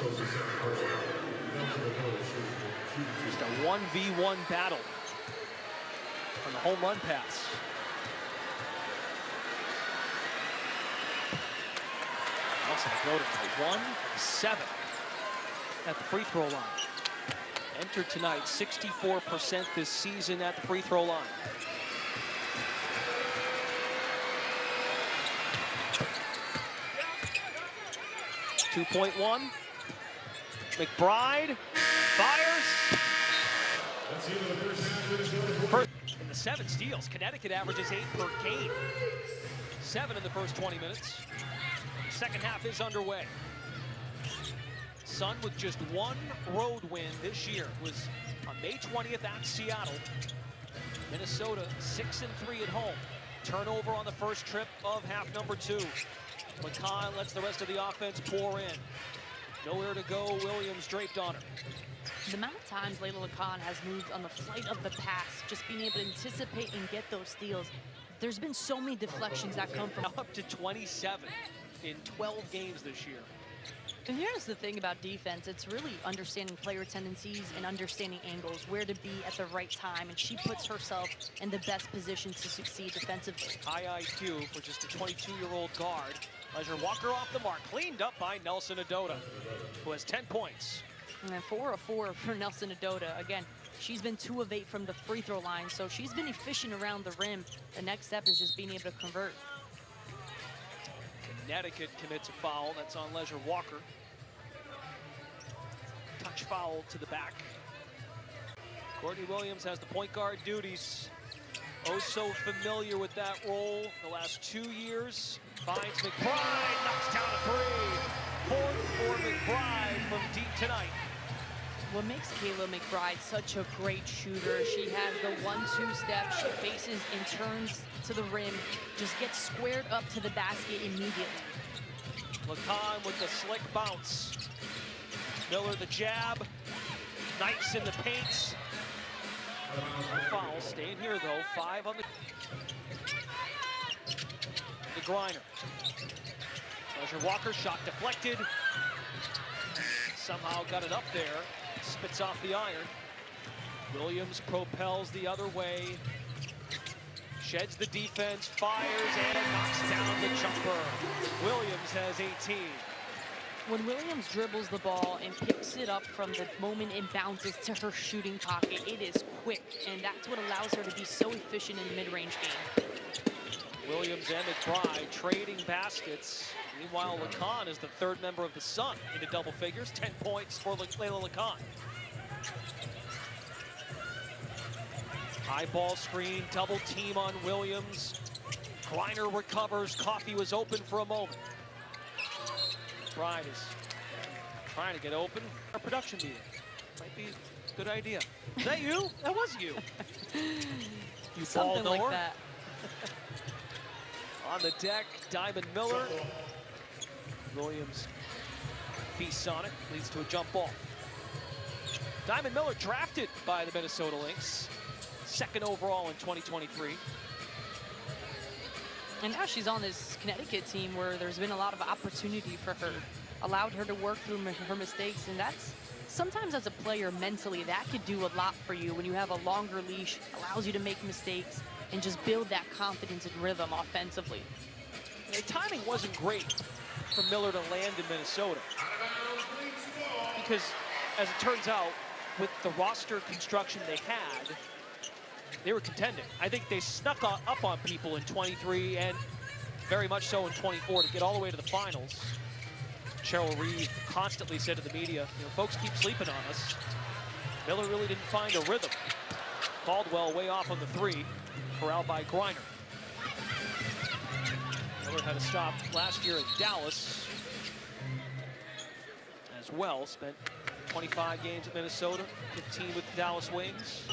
Speaker 1: a 1v1 battle on the home run pass. Nelson Adota 1 of 7 at the free throw line. Entered tonight 64% this season at the free throw line. .1. McBride fires. In the 7 steals, Connecticut averages 8 per game. 7 in the first 20 minutes. Second half is underway. Sun with just 1 road win this year was on May 20th at Seattle. Minnesota 6-3 at home. Turnover on the first trip of half number 2. McCann lets the rest of the offense pour in. Nowhere to go, Williams draped on her.
Speaker 2: The amount of times Layla LeCon has moved on the flight of the pass, just being able to anticipate and get those steals. There's been so many deflections that come from...
Speaker 1: Up to 27 in 12 games this year.
Speaker 2: And here's the thing about defense, it's really understanding player tendencies and understanding angles, where to be at the right time, and she puts herself in the best position to succeed defensively.
Speaker 1: High IQ for just a 22-year-old guard. Leisure Walker off the mark, cleaned up by Nelson Adota, who has 10 points.
Speaker 2: And then 4 of 4 for Nelson Adota. Again, she's been 2 of 8 from the free throw line, so she's been efficient around the rim. The next step is just being able to convert.
Speaker 1: Connecticut commits a foul. That's on Leisure Walker. Touch foul to the back. Courtney Williams has the point guard duties. Oh, so familiar with that role the last 2 years. Finds McBride, knocks down a 3. Fourth for McBride from deep tonight.
Speaker 2: What makes Kayla McBride such a great shooter, she has the 1-2 step, she faces and turns to the rim, just gets squared up to the basket immediately.
Speaker 1: LeCon with the slick bounce. Miller the jab, knifes in the paints. Foul, staying here though, 5 on the Griner. Leisure Walker, shot deflected. Somehow got it up there. Spits off the iron. Williams propels the other way. Sheds the defense, fires, and knocks down the jumper. Williams has 18.
Speaker 2: When Williams dribbles the ball and picks it up from the moment it bounces to her shooting pocket, it is quick, and that's what allows her to be so efficient in the mid-range game.
Speaker 1: Williams and McBride trading baskets. Meanwhile, LeCon is the 3rd member of the Sun into double figures. 10 points for Layla LeCon. High ball screen, double team on Williams. Griner recovers. Coffey was open for a moment. McBride is trying to get open. Our production meeting might be a good idea. Is that you? That was you. You
Speaker 2: Something
Speaker 1: ball knower.
Speaker 2: like that.
Speaker 1: On the deck, Diamond Miller. Williams feasts on it, leads to a jump ball. Diamond Miller drafted by the Minnesota Lynx, 2nd overall in 2023.
Speaker 2: And now she's on this Connecticut team where there's been a lot of opportunity for her, allowed her to work through her mistakes, and that's sometimes as a player mentally, that could do a lot for you when you have a longer leash, allows you to make mistakes and just build that confidence and rhythm offensively.
Speaker 1: The timing wasn't great for Miller to land in Minnesota, because as it turns out, with the roster construction they had, they were contending. I think they snuck up on people in 23 and very much so in 24 to get all the way to the finals. Cheryl Reeve constantly said to the media, you know, folks keep sleeping on us. Miller really didn't find a rhythm. Caldwell way off on the three, corralled by Griner. Miller had a stop last year at Dallas as well. Spent 25 games at Minnesota, 15 with the Dallas Wings.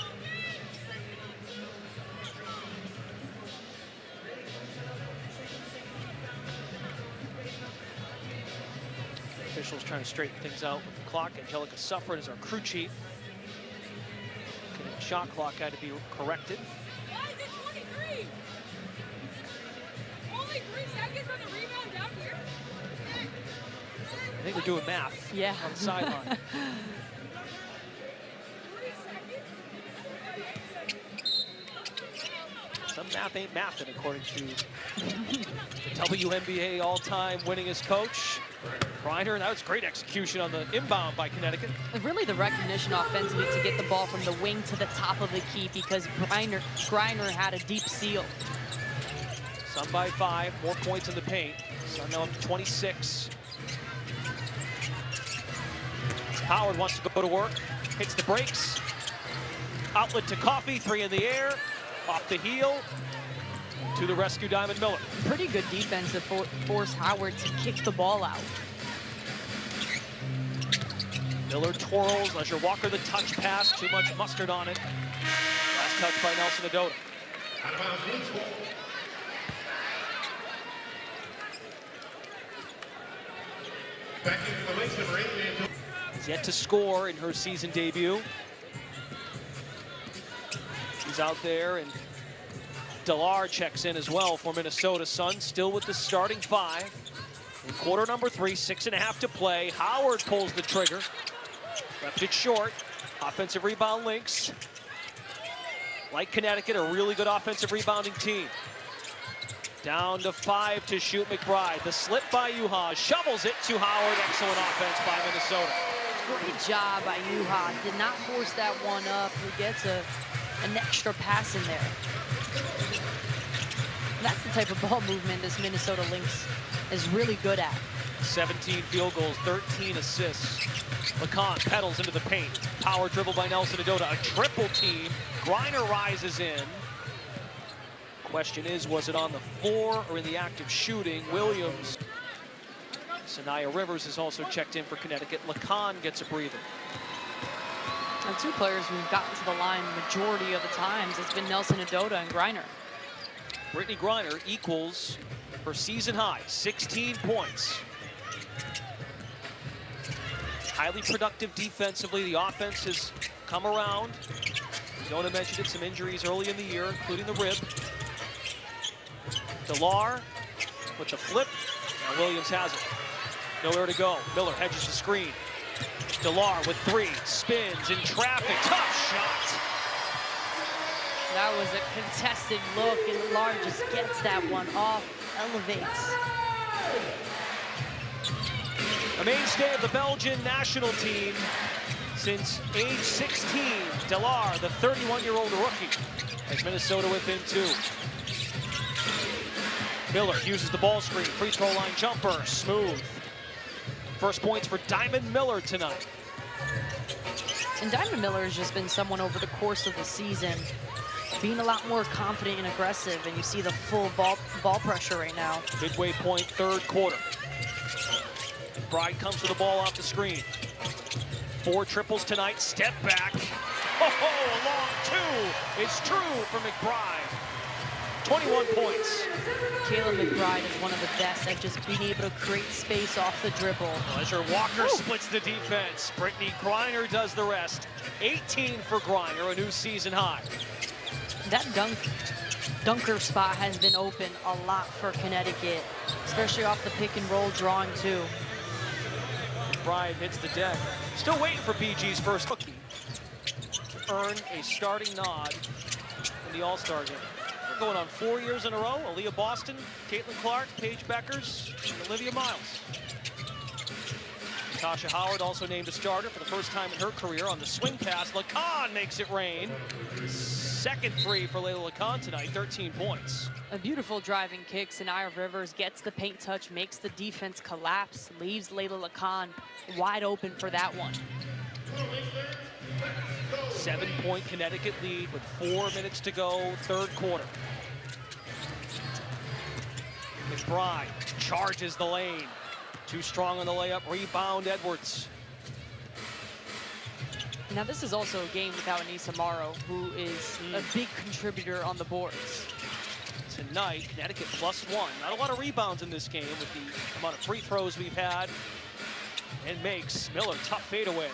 Speaker 1: Officials trying to straighten things out with the clock. Angelica Suffren is our crew chief. The shot clock had to be corrected.
Speaker 4: Why is it 23? Only 3 seconds on the rebound down here?
Speaker 1: I think they're doing math
Speaker 2: Yeah.
Speaker 1: on the sideline.
Speaker 4: 3 seconds?
Speaker 1: Some math ain't mathin', according to the WNBA all-time winningest coach, Griner. That was great execution on the inbound by Connecticut.
Speaker 2: Really the recognition offensively to get the ball from the wing to the top of the key, because Griner had a deep seal.
Speaker 1: Sun by 5, more points in the paint. Sun now up to 26. Howard wants to go to work, hits the brakes. Outlet to Coffey, 3 in the air, off the heel. To the rescue, Diamond Miller.
Speaker 2: Pretty good defense to force Howard to kick the ball out.
Speaker 1: Miller twirls, Leisure Walker the touch pass, too much mustard on it. Last touch by Nelson Adota. He's yet to score in her season debut. He's out there, and Delar checks in as well for Minnesota Sun, still with the starting 5. In quarter number 3, 6.5 to play. Howard pulls the trigger. Left it short. Offensive rebound, Lynx. Like Connecticut, a really good offensive rebounding team. Down to 5 to shoot McBride. The slip by Yuha, shovels it to Howard. Excellent offense by Minnesota.
Speaker 2: Great job by Yuha. Did not force that one up. He gets an extra pass in there. That's the type of ball movement this Minnesota Lynx is really good at.
Speaker 1: 17 field goals, 13 assists. Lacan pedals into the paint. Power dribble by Nelson Adota. A triple team. Griner rises in. Question is, was it on the floor or in the act of shooting? Williams. Sanaya Rivers is also checked in for Connecticut. Lacan gets a breather.
Speaker 2: And 2 players who've gotten to the line majority of the times, it's been Nelson Adota and Griner.
Speaker 1: Brittany Griner equals her season high, 16 points. Highly productive defensively. The offense has come around. Jonah mentioned it, some injuries early in the year, including the rib. Delar with the flip. Now Williams has it. Nowhere to go. Miller hedges the screen. Delar with 3, spins in traffic. Tough shot.
Speaker 2: That was a contested look, and Delar just gets that one off, elevates.
Speaker 1: A mainstay of the Belgian national team since age 16. Delar, the 31-year-old rookie, has Minnesota within 2. Miller uses the ball screen, free throw line jumper, smooth. First points for Diamond Miller tonight.
Speaker 2: And Diamond Miller has just been someone over the course of the season being a lot more confident and aggressive, and you see the full ball pressure right now.
Speaker 1: Midway point, 3rd quarter. McBride comes with the ball off the screen. 4 triples tonight, step back. Oh, a long 2. It's true for McBride. 21 points.
Speaker 2: Kayla McBride is one of the best at just being able to create space off the dribble.
Speaker 1: Leisure Walker splits the defense. Brittany Griner does the rest. 18 for Griner, a new season high.
Speaker 2: That dunker spot has been open a lot for Connecticut, especially off the pick and roll drawing too.
Speaker 1: McBride hits the deck. Still waiting for BG's first rookie to earn a starting nod in the All-Star game. We're going on 4 years in a row. Aaliyah Boston, Caitlin Clark, Paige Beckers, and Olivia Miles. Tasha Howard also named a starter for the first time in her career on the swing pass. Lacan makes it rain. second three for Layla Lacan tonight, 13 points.
Speaker 2: A beautiful driving kick. Sanaya Rivers gets the paint touch, makes the defense collapse, leaves Layla Lacan wide open for that one.
Speaker 1: 7-point Connecticut lead with 4 minutes to go, third quarter. McBride charges the lane. Too strong on the layup, rebound Edwards.
Speaker 2: Now this is also a game without Anissa Morrow, who is a big contributor on the boards.
Speaker 1: Tonight, Connecticut +1. Not a lot of rebounds in this game with the amount of free throws we've had. And makes Miller, tough fadeaway.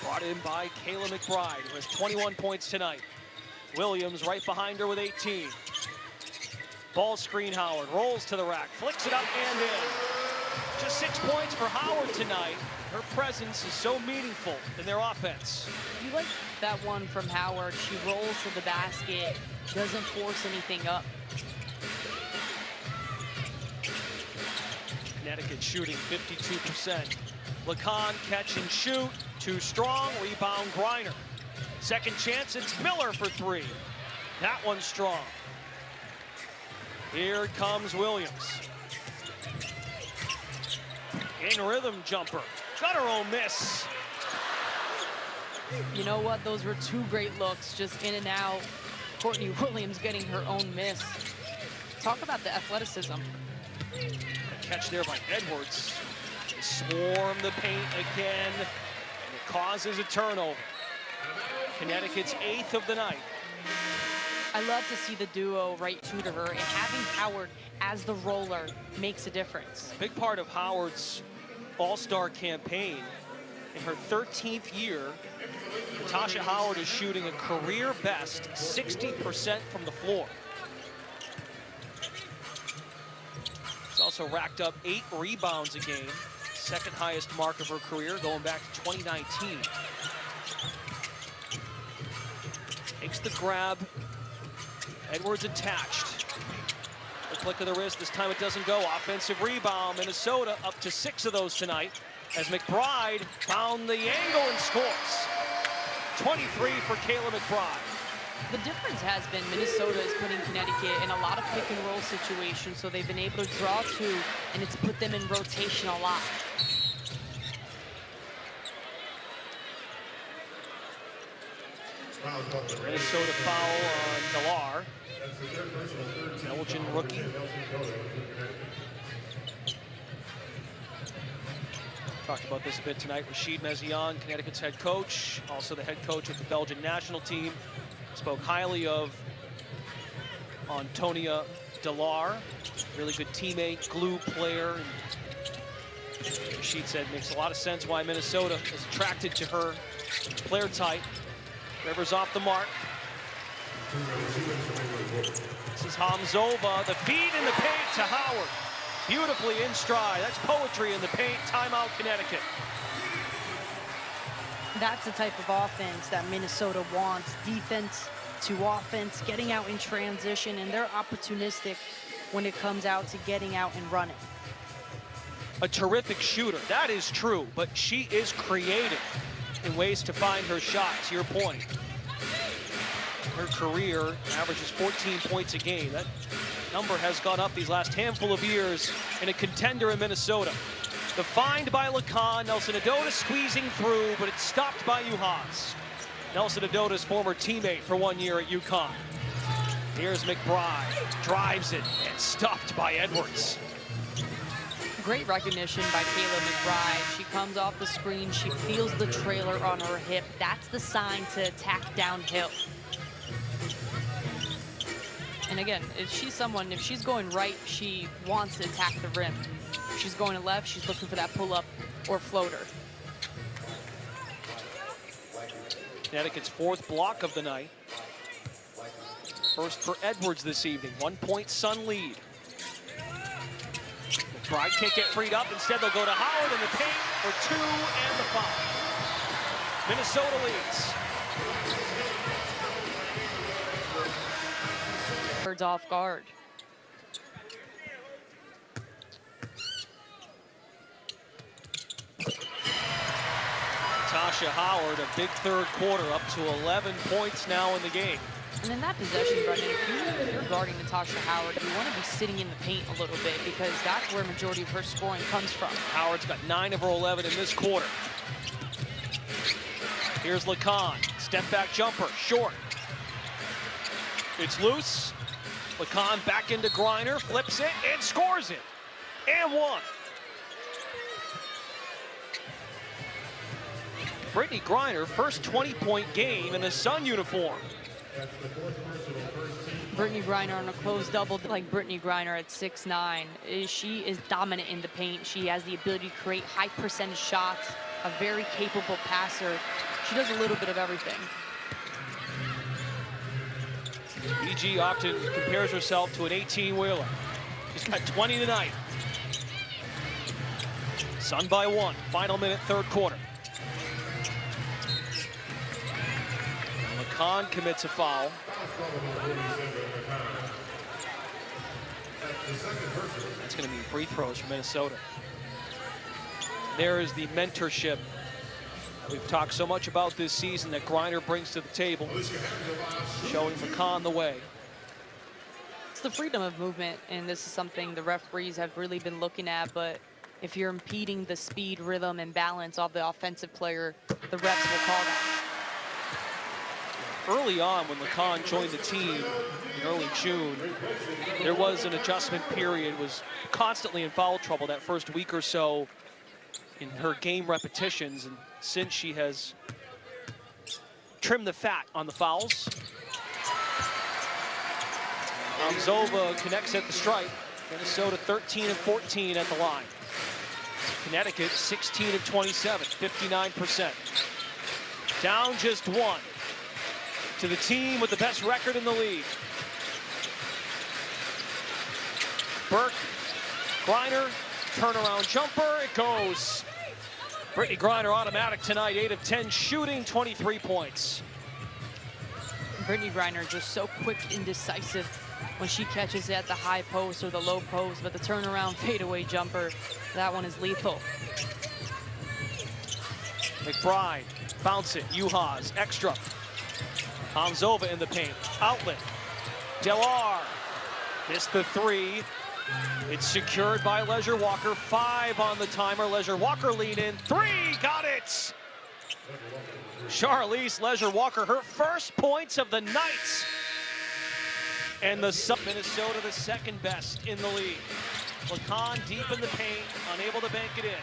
Speaker 1: Brought in by Kayla McBride, who has 21 points tonight. Williams right behind her with 18. Ball screen Howard, rolls to the rack, flicks it up and in. Just 6 points for Howard tonight. Her presence is so meaningful in their offense.
Speaker 2: You like that one from Howard. She rolls to the basket, doesn't force anything up.
Speaker 1: Connecticut shooting 52%. Lacan catch and shoot, too strong, rebound Griner. Second chance, it's Miller for three. That one's strong. Here comes Williams. In rhythm jumper, got her own miss.
Speaker 2: You know what, those were two great looks, just in and out. Courtney Williams getting her own miss. Talk about the athleticism.
Speaker 1: A catch there by Edwards. They swarm the paint again, and it causes a turnover. Connecticut's 8th of the night.
Speaker 2: I love to see the duo right to her, and having Howard as the roller makes a difference.
Speaker 1: A big part of Howard's all-star campaign. In her 13th year, Natasha Howard is shooting a career best 60% from the floor. She's also racked up 8 rebounds a game, second highest mark of her career going back to 2019. Takes the grab. Edwards attached. The flick of the wrist, this time it doesn't go. Offensive rebound, Minnesota up to 6 of those tonight as McBride found the angle and scores. 23 for Kayla McBride.
Speaker 2: The difference has been Minnesota is putting Connecticut in a lot of pick and roll situations, so they've been able to draw two, and it's put them in rotation a lot.
Speaker 1: Minnesota foul on Delar. Belgian rookie. Talked about this a bit tonight. Rashid Mezian, Connecticut's head coach, also the head coach of the Belgian national team, spoke highly of Antonia Delar, really good teammate, glue player. And Rashid said makes a lot of sense why Minnesota is attracted to her player type. Rivers off the mark. This is Hamzova, the feed in the paint to Howard. Beautifully in stride. That's poetry in the paint. Timeout, Connecticut.
Speaker 2: That's the type of offense that Minnesota wants. Defense to offense, getting out in transition, and they're opportunistic when it comes out to getting out and running.
Speaker 1: A terrific shooter, that is true, but she is creative in ways to find her shot, to your point. Her career averages 14 points a game. That number has gone up these last handful of years in a contender in Minnesota. The find by Lacan, Nelson Adota squeezing through, but it's stopped by Uhas. Nelson Adota's former teammate for 1 year at UConn. Here's McBride, drives it, and stopped by Edwards.
Speaker 2: Great recognition by Kayla McBride. She comes off the screen, she feels the trailer on her hip. That's the sign to attack downhill. And again, if she's going right, she wants to attack the rim. If she's going to left, she's looking for that pull-up or floater.
Speaker 1: Connecticut's 4th block of the night. First for Edwards this evening, 1-point Sun lead. McBride can't get freed up. Instead, they'll go to Howard in the paint for 2 and the foul. Minnesota leads.
Speaker 2: Birds off guard.
Speaker 1: Natasha Howard, a big third quarter, up to 11 points now in the game.
Speaker 2: And in that possession, Brendan, if you're guarding Natasha Howard, you want to be sitting in the paint a little bit because that's where majority of her scoring comes from.
Speaker 1: Howard's got 9 of her 11 in this quarter. Here's Lacan, step back jumper, short. It's loose. Lacan back into Griner, flips it and scores it. And one. Brittany Griner, first 20-point game in a Sun uniform.
Speaker 2: Brittany Griner on a close double, like Brittany Griner at 6'9". She is dominant in the paint. She has the ability to create high percentage shots, a very capable passer. She does a little bit of everything.
Speaker 1: BG often compares herself to an 18-wheeler. She's got 20 tonight. Sun by 1, final minute, third quarter. Lacan commits a foul. That's going to be free throws for Minnesota. There is the mentorship we've talked so much about this season that Griner brings to the table, showing Lacan the way.
Speaker 2: It's the freedom of movement, and this is something the referees have really been looking at, but if you're impeding the speed, rhythm, and balance of the offensive player, the refs will call that.
Speaker 1: Early on, when Lacan joined the team in early June, there was an adjustment period, was constantly in foul trouble that first week or so in her game repetitions, and since she has trimmed the fat on the fouls. Zova connects at the stripe. Minnesota 13 of 14 at the line. Connecticut 16 of 27, 59%. Down just 1 to the team with the best record in the league. Burke, Griner, turnaround jumper, it goes. Brittany Griner automatic tonight, 8 of 10 shooting, 23 points.
Speaker 2: Brittany Griner just so quick and decisive when she catches it at the high post or the low post, but the turnaround fadeaway jumper, that one is lethal.
Speaker 1: McBride, bounce it, Uhas, extra. Hamzova in the paint, outlet. Delar, missed the 3. It's secured by Leisure Walker, 5 on the timer. Leisure Walker lead in, 3, got it! Charlize Leisure Walker, her first points of the night. And the Sun, Minnesota, the second best in the league. Lacan deep in the paint, unable to bank it in.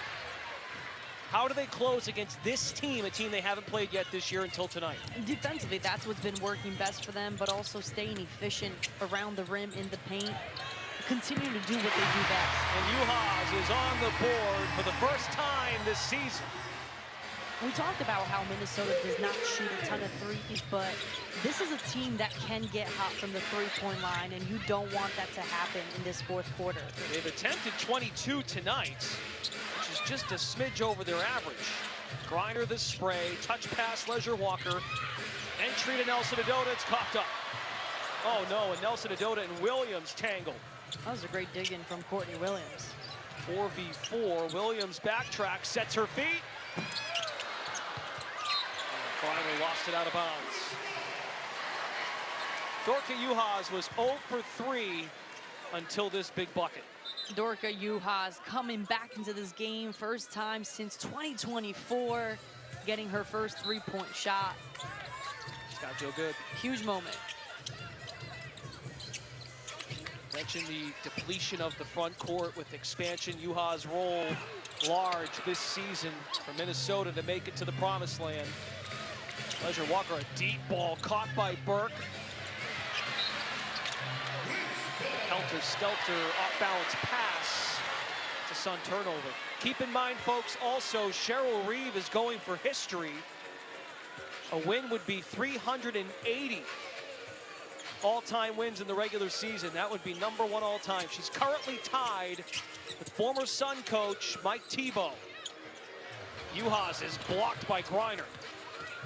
Speaker 1: How do they close against this team, a team they haven't played yet this year until tonight?
Speaker 2: Defensively, that's what's been working best for them, but also staying efficient around the rim in the paint. Continue to do what they do best.
Speaker 1: And Uhas is on the board for the first time this season.
Speaker 2: We talked about how Minnesota does not shoot a ton of threes, but this is a team that can get hot from the three-point line, and you don't want that to happen in this fourth quarter.
Speaker 1: They've attempted 22 tonight, which is just a smidge over their average. Griner the spray, touch pass Leisure Walker, entry to Nelson Adota, it's coughed up. Oh no, and Nelson Adota and Williams tangle.
Speaker 2: That was a great dig in from Courtney Williams.
Speaker 1: 4v4, Williams backtrack, sets her feet. Griner lost it out of bounds. Dorka Uhas was 0 for 3 until this big bucket.
Speaker 2: Dorka Uhas coming back into this game, first time since 2024, getting her first three-point shot.
Speaker 1: It's got to feel good.
Speaker 2: Huge moment.
Speaker 1: Mentioned the depletion of the front court with expansion. Uhas' role large this season for Minnesota to make it to the promised land. Leisure Walker, a deep ball caught by Burke. Helter-skelter, off-balance pass. It's a Sun turnover. Keep in mind, folks, also Cheryl Reeve is going for history. A win would be 380 all-time wins in the regular season. That would be #1 all-time. She's currently tied with former Sun coach Mike Tebow. Uhas is blocked by Griner.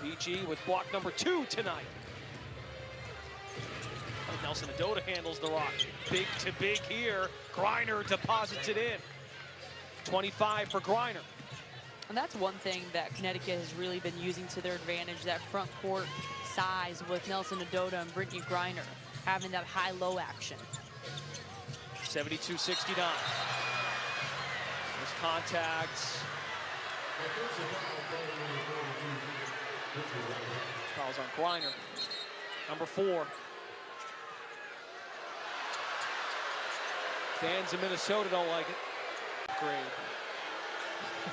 Speaker 1: BG with block #2 tonight. Nelson Adota handles the rock. Big to big here. Griner deposits it in. 25 for Griner.
Speaker 2: And that's one thing that Connecticut has really been using to their advantage, that front court size with Nelson Adota and Brittany Griner, having that high-low action.
Speaker 1: 72-69. There's contacts. Fouls on Griner. Number 4. Fans in Minnesota don't like it. Great.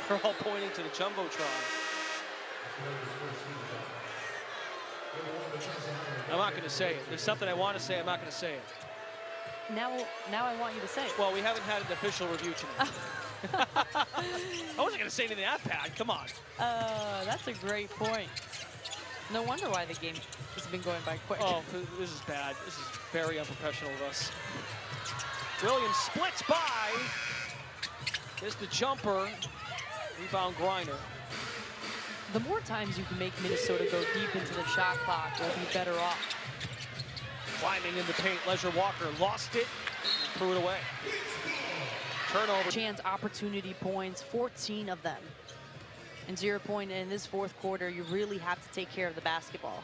Speaker 1: They're all pointing to the Jumbotron. I'm not going to say it. There's something I want to say. I'm not going to say it.
Speaker 2: Now I want you to say it.
Speaker 1: Well, we haven't had an official review tonight. I wasn't going to say anything that bad. Come on.
Speaker 2: That's a great point. No wonder why the game has been going by quick.
Speaker 1: Oh, this is bad. This is very unprofessional of us. Williams splits by. There's the jumper. Rebound Griner.
Speaker 2: The more times you can make Minnesota go deep into the shot clock, we'll be better off.
Speaker 1: Climbing in the paint, Leisure Walker lost it and threw it away. Turnover.
Speaker 2: Chance opportunity points, 14 of them. And 0 point in this fourth quarter, you really have to take care of the basketball.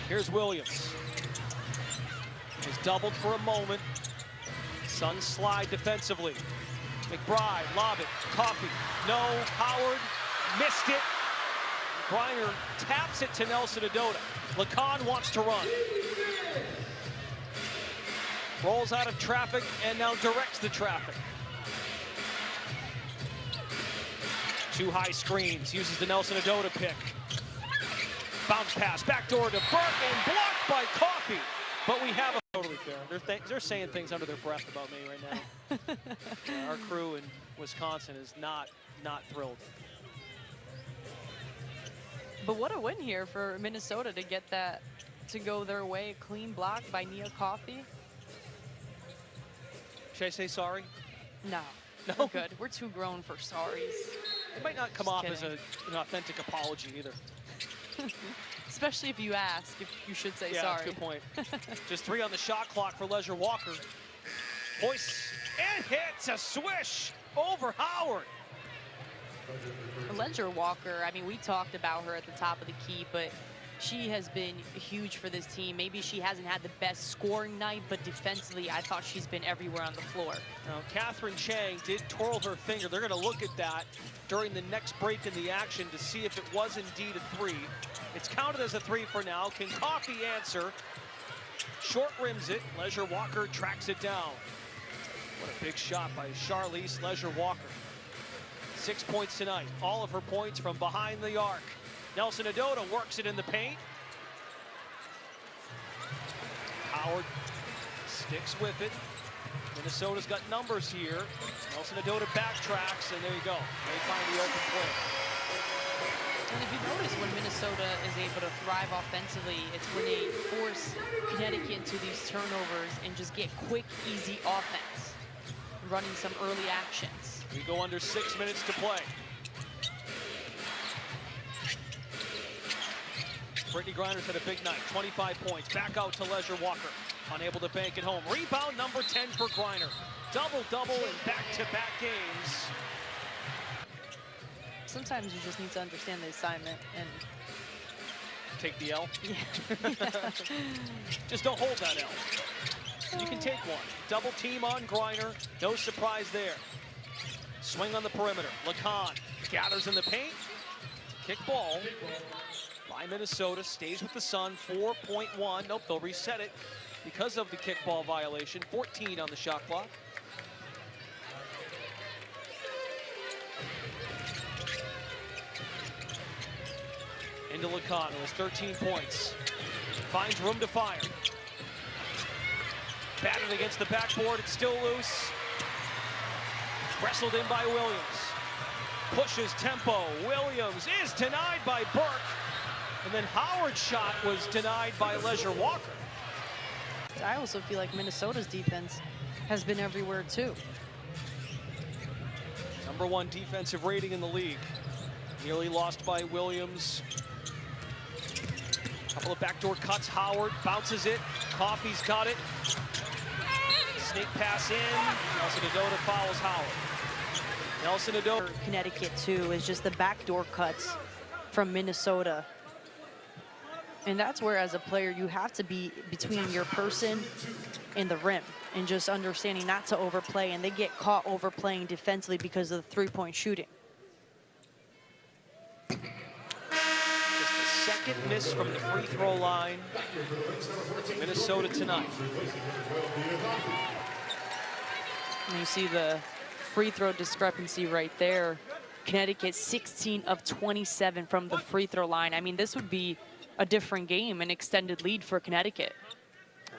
Speaker 1: Here's Williams. He's doubled for a moment. Sun slide defensively. McBride, lob it, Coffey, no, Howard, missed it. Griner taps it to Nelson Adota. Lacan wants to run. Rolls out of traffic and now directs the traffic. 2 high screens, uses the Nelson Adota pick. Bounce pass, backdoor to Burke and blocked by Coffey. But we have a totally fair. They're saying things under their breath about me right now. Our crew in Wisconsin is not thrilled.
Speaker 2: But what a win here for Minnesota to get that to go their way. A clean block by Nia Coffey.
Speaker 1: Should I say sorry?
Speaker 2: No,
Speaker 1: No?
Speaker 2: we're good. We're too grown for sorries.
Speaker 1: It might not come
Speaker 2: Just
Speaker 1: off
Speaker 2: kidding.
Speaker 1: as an authentic apology either.
Speaker 2: Especially if you ask, if you should say
Speaker 1: Yeah,
Speaker 2: sorry.
Speaker 1: that's a good point. Just 3 on the shot clock for Leisure Walker. Hoists and hits a swish over Howard.
Speaker 2: Ledger Walker, I mean, we talked about her at the top of the key, but she has been huge for this team. Maybe she hasn't had the best scoring night, but defensively, I thought she's been everywhere on the floor.
Speaker 1: Now, Catherine Chang did twirl her finger. They're going to look at that during the next break in the action to see if it was indeed a 3. It's counted as a 3 for now. Can Coffey answer? Short rims it. Leisure Walker tracks it down. What a big shot by Charlize Leisure Walker. 6 points tonight. All of her points from behind the arc. Nelson Adota works it in the paint. Howard sticks with it. Minnesota's got numbers here. Nelson Adota backtracks, and there you go. They find the open play.
Speaker 2: And if you notice, when Minnesota is able to thrive offensively, it's when they force Connecticut into these turnovers and just get quick, easy offense, running some early actions.
Speaker 1: We go under 6 minutes to play. Brittany Griner's had a big night, 25 points. Back out to Leisure Walker, unable to bank it home. Rebound number 10 for Griner. Double-double in back-to-back games.
Speaker 2: Sometimes you just need to understand the assignment and
Speaker 1: Take the L.
Speaker 2: yeah.
Speaker 1: Just don't hold that L. You can take one. Double team on Griner. No surprise there. Swing on the perimeter. Lacan gathers in the paint. Kick ball by Minnesota. Stays with the Sun. 4.1. Nope, they'll reset it because of the kickball violation. 14 on the shot clock. Into Lacan, who has 13 points. Finds room to fire. Batted against the backboard, it's still loose. Wrestled in by Williams. Pushes tempo. Williams is denied by Burke. And then Howard's shot was denied by Leisure Walker.
Speaker 2: I also feel like Minnesota's defense has been everywhere too.
Speaker 1: #1 defensive rating in the league. Nearly lost by Williams. Couple of backdoor cuts. Howard bounces it. Coffey's got it. Snake pass in. Nelson Adota fouls Howard. Nelson Adota.
Speaker 2: Connecticut too is just the backdoor cuts from Minnesota. And that's where, as a player, you have to be between your person and the rim and just understanding not to overplay. And they get caught overplaying defensively because of the three-point shooting.
Speaker 1: Just the second miss from the free throw line. Minnesota tonight.
Speaker 2: And you see the free throw discrepancy right there. Connecticut 16 of 27 from the free throw line. I mean, this would be a different game, an extended lead for Connecticut.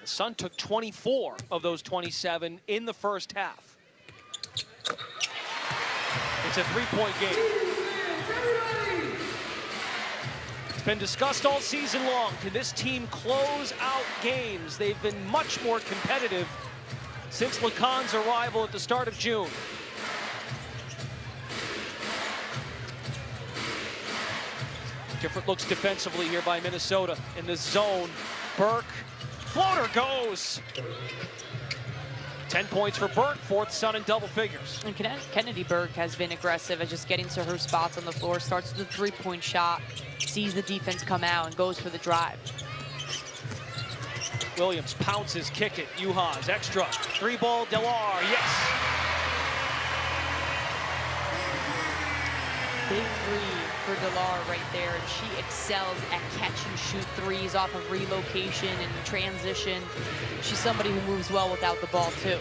Speaker 1: The Sun took 24 of those 27 in the first half. It's a three-point game. It's been discussed all season long. Can this team close out games? They've been much more competitive since Lacan's arrival at the start of June. Different looks defensively here by Minnesota in the zone. Burke, floater goes. 10 points for Burke, fourth Sun in double figures.
Speaker 2: And Kennedy Burke has been aggressive at just getting to her spots on the floor, starts with a three-point shot, sees the defense come out and goes for the drive.
Speaker 1: Williams pounces, kick it, Uhas, extra, three ball, Delar, yes.
Speaker 2: Big three for Delar right there, and she excels at catch and shoot threes off of relocation and transition. She's somebody who moves well without the ball too.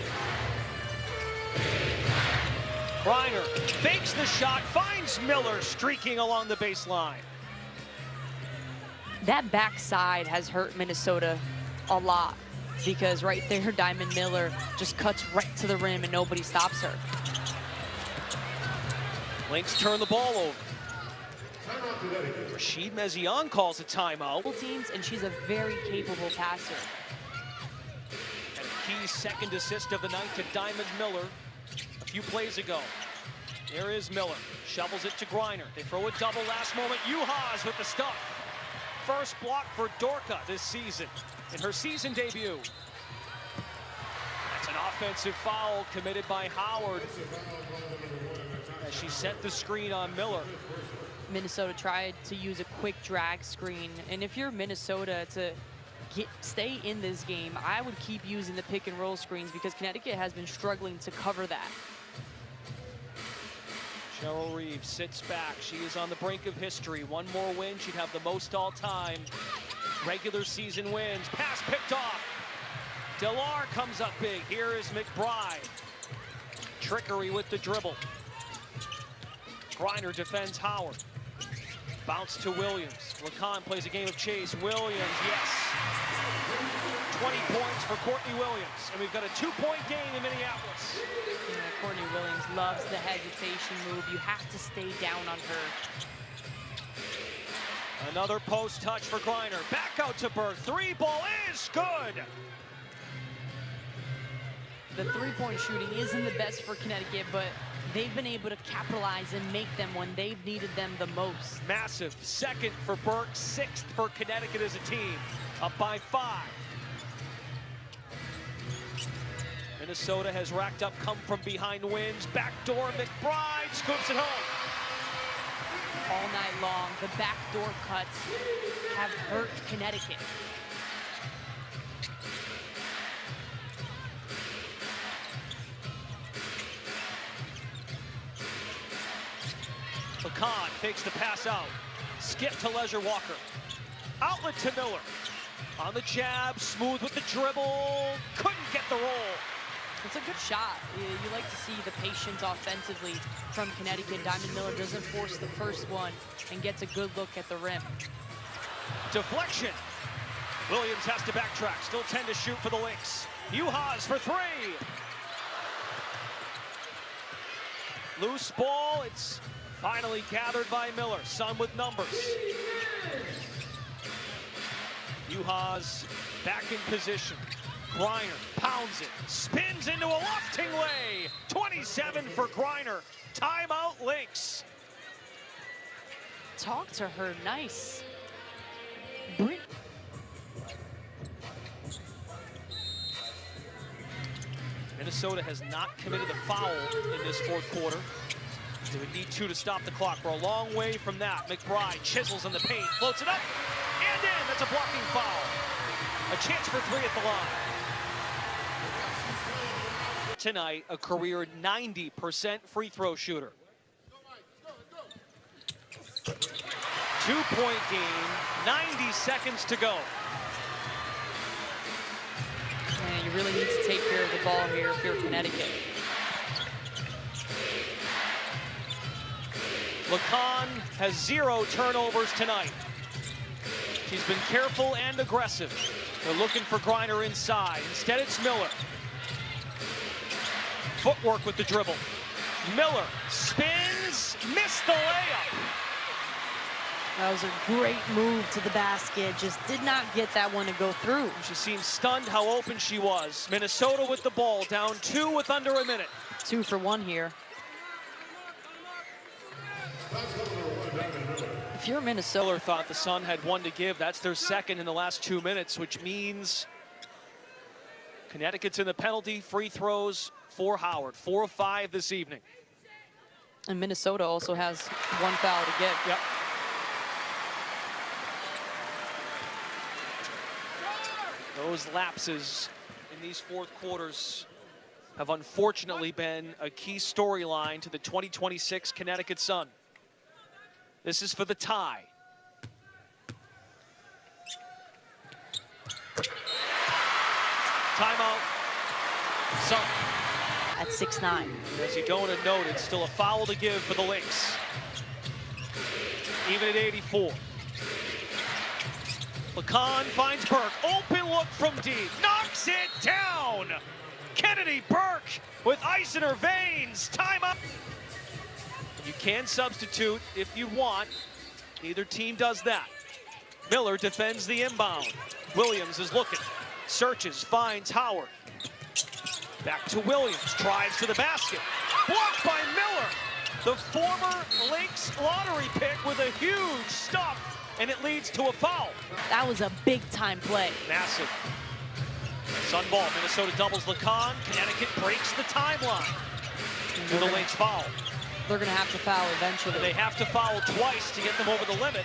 Speaker 1: Griner fakes the shot, finds Miller streaking along the baseline.
Speaker 2: That backside has hurt Minnesota a lot because right there, Diamond Miller just cuts right to the rim and nobody stops her.
Speaker 1: Lynx turn the ball over. Rashid Mezion calls a timeout.
Speaker 2: Teams, and she's a very capable passer.
Speaker 1: And a key second assist of the night to Diamond Miller a few plays ago. There is Miller, shovels it to Griner. They throw a double last moment. Uhas with the stuff. First block for Dorka this season in her season debut. That's an offensive foul committed by Howard as she set the screen on Miller.
Speaker 2: Minnesota tried to use a quick drag screen, and if you're Minnesota to stay in this game, I would keep using the pick and roll screens because Connecticut has been struggling to cover that.
Speaker 1: Cheryl Reeves sits back. She is on the brink of history. One more win, she'd have the most all-time regular season wins. Pass picked off. Delar comes up big. Here is McBride. Trickery with the dribble. Griner defends Howard. Bounce to Williams. Lacan plays a game of chase. Williams, yes. 20 points for Courtney Williams. And we've got a 2-point game in Minneapolis.
Speaker 2: You know, Courtney Williams loves the hesitation move. You have to stay down on her.
Speaker 1: Another post touch for Griner. Back out to Burke. Three ball is good.
Speaker 2: The three-point shooting isn't the best for Connecticut, but they've been able to capitalize and make them when they've needed them the most.
Speaker 1: Massive. Second for Burke, sixth for Connecticut as a team. Up by 5. Minnesota has racked up come from behind wins. Backdoor McBride scoops it home.
Speaker 2: All night long, the backdoor cuts have hurt Connecticut.
Speaker 1: Lacan fakes the pass out. Skip to Leisure Walker. Outlet to Miller. On the jab, smooth with the dribble. Couldn't get the roll.
Speaker 2: It's a good shot. You like to see the patience offensively from Connecticut. Diamond Miller doesn't force the first one and gets a good look at the rim.
Speaker 1: Deflection. Williams has to backtrack. Still 10 to shoot for the Lynx. Uhas for 3. Loose ball. It's finally gathered by Miller. Sun with numbers. Uhas back in position. Griner pounds it, spins into a lofting lay. 27 for Griner. Timeout Lynx.
Speaker 2: Talk to her, nice.
Speaker 1: Minnesota has not committed a foul in this fourth quarter. They would need 2 to stop the clock. We're a long way from that. McBride chisels in the paint, floats it up, and in. That's a blocking foul. A chance for 3 at the line. Tonight, a career 90% free throw shooter. 2-point game, 90 seconds to go.
Speaker 2: And you really need to take care of the ball here if you're Connecticut.
Speaker 1: LeCon has 0 turnovers tonight. She's been careful and aggressive. They're looking for Griner inside. Instead, it's Miller. Footwork with the dribble. Miller spins, missed the layup.
Speaker 2: That was a great move to the basket. Just did not get that one to go through.
Speaker 1: She seemed stunned how open she was. Minnesota with the ball, down 2 with under a minute.
Speaker 2: 2 for 1 here. If you're Minnesota,
Speaker 1: Miller thought the Sun had 1 to give. That's their second in the last 2 minutes, which means Connecticut's in the penalty. Free throws for Howard. 4 of 5 this evening.
Speaker 2: and Minnesota also has 1 foul to give.
Speaker 1: Yep. Those lapses in these fourth quarters have unfortunately been a key storyline to the 2026 Connecticut Sun. This is for the tie. Timeout. Sun.
Speaker 2: At 6'9".
Speaker 1: As you go and note, it's still a foul to give for the Lynx. Even at 84. LeCon finds Burke. Open look from deep. Knocks it down. Kennedy Burke with ice in her veins. Timeout. You can substitute if you want. Neither team does that. Miller defends the inbound. Williams is looking. Searches, finds Howard. Back to Williams, drives to the basket. Blocked by Miller. The former Lynx lottery pick with a huge stop, and it leads to a foul.
Speaker 2: That was a big-time play.
Speaker 1: Massive. Sun ball, Minnesota doubles LeCon. Connecticut breaks the timeline. To the Lynx foul.
Speaker 2: They're going to have to foul eventually.
Speaker 1: They have to foul twice to get them over the limit.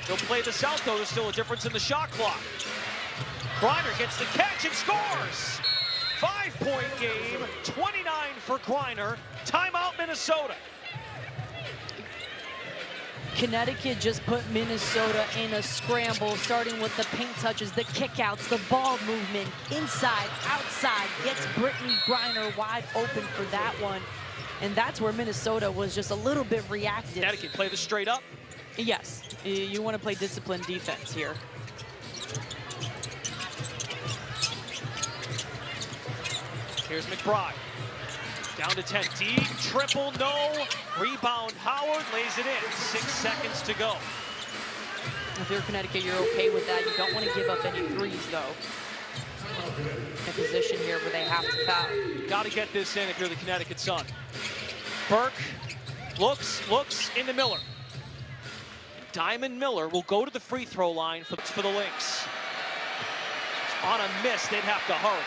Speaker 1: They'll play this out, though. There's still a difference in the shot clock. Griner gets the catch and scores. 5-point game, 29 for Griner. Timeout, Minnesota.
Speaker 2: Connecticut just put Minnesota in a scramble, starting with the paint touches, the kickouts, the ball movement, inside, outside, gets Brittany Griner wide open for that one. And that's where Minnesota was just a little bit reactive.
Speaker 1: Connecticut play this straight up.
Speaker 2: Yes, you want to play disciplined defense here.
Speaker 1: Here's McBride. Down to 10. Deep triple, no. Rebound, Howard lays it in. 6 seconds to go.
Speaker 2: If you're Connecticut, you're okay with that. You don't want to give up any threes, though. In a position here where they have to foul.
Speaker 1: Got to get this in if you're the Connecticut Sun. Burke looks into Miller. Diamond Miller will go to the free throw line for the Lynx. On a miss, they'd have to hurry.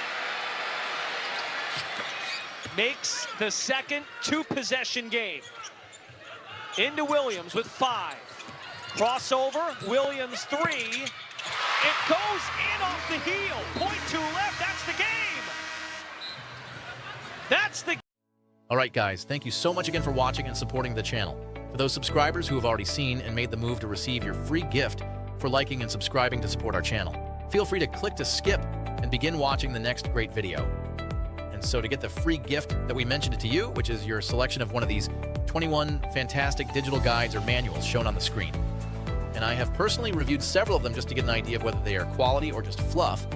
Speaker 1: Makes the second 2-possession game. Into Williams with 5. Crossover, Williams 3. It goes in off the heel. 0.2 left, that's the game. That's the game.
Speaker 3: All right, guys, thank you so much again for watching and supporting the channel. For those subscribers who have already seen and made the move to receive your free gift for liking and subscribing to support our channel, feel free to click to skip and begin watching the next great video. And so to get the free gift that we mentioned it to you, which is your selection of one of these 21 fantastic digital guides or manuals shown on the screen. And I have personally reviewed several of them just to get an idea of whether they are quality or just fluff.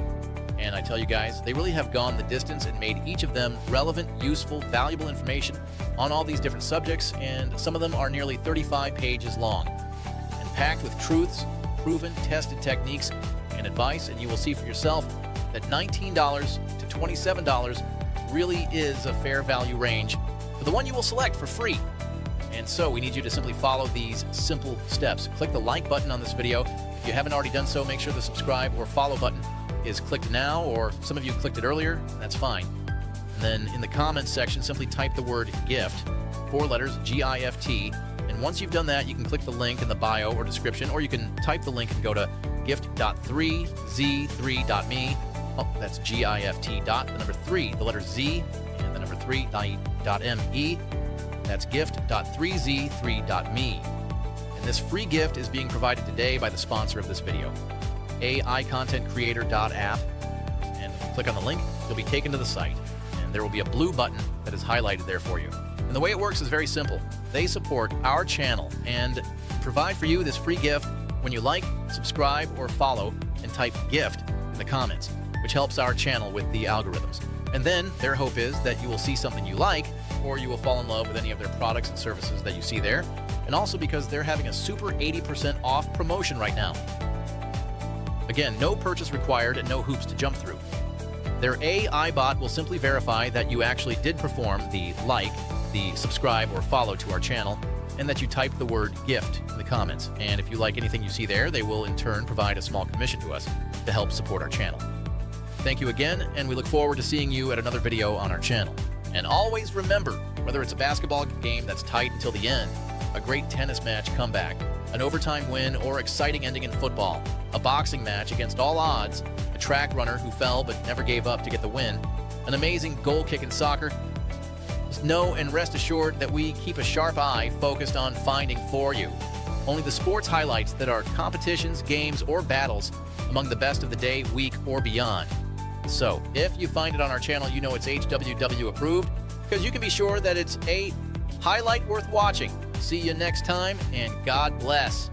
Speaker 3: And I tell you guys, they really have gone the distance and made each of them relevant, useful, valuable information on all these different subjects, and some of them are nearly 35 pages long and packed with truths, proven, tested techniques, and advice. And you will see for yourself that $19 to $27 really is a fair value range for the one you will select for free. And so we need you to simply follow these simple steps. Click the like button on this video. If you haven't already done so, make sure the subscribe or follow button is clicked now, or some of you clicked it earlier, that's fine. And then in the comments section, simply type the word gift, 4 letters, G-I-F-T. And once you've done that, you can click the link in the bio or description, or you can type the link and go to gift.3z3.me. Oh, that's G-I-F-T dot, the number 3, the letter Z, and the number 3.me. That's gift.3z3.me. And this free gift is being provided today by the sponsor of this video, AIContentCreator.app. And if you click on the link, you'll be taken to the site, and there will be a blue button that is highlighted there for you. And the way it works is very simple. They support our channel and provide for you this free gift when you like, subscribe, or follow and type gift in the comments, which helps our channel with the algorithms. And then their hope is that you will see something you like, or you will fall in love with any of their products and services that you see there. And also because they're having a super 80% off promotion right now. Again, no purchase required and no hoops to jump through. Their AI bot will simply verify that you actually did perform the like, the subscribe, or follow to our channel, and that you typed the word gift in the comments. And if you like anything you see there, they will in turn provide a small commission to us to help support our channel. Thank you again, and we look forward to seeing you at another video on our channel. And always remember, whether it's a basketball game that's tight until the end, a great tennis match comeback, an overtime win, or exciting ending in football, a boxing match against all odds, a track runner who fell but never gave up to get the win, an amazing goal kick in soccer, just know and rest assured that we keep a sharp eye focused on finding for you only the sports highlights that are competitions, games, or battles among the best of the day, week, or beyond. So, if you find it on our channel, you know it's HWW approved, because you can be sure that it's a highlight worth watching. See you next time, and God bless.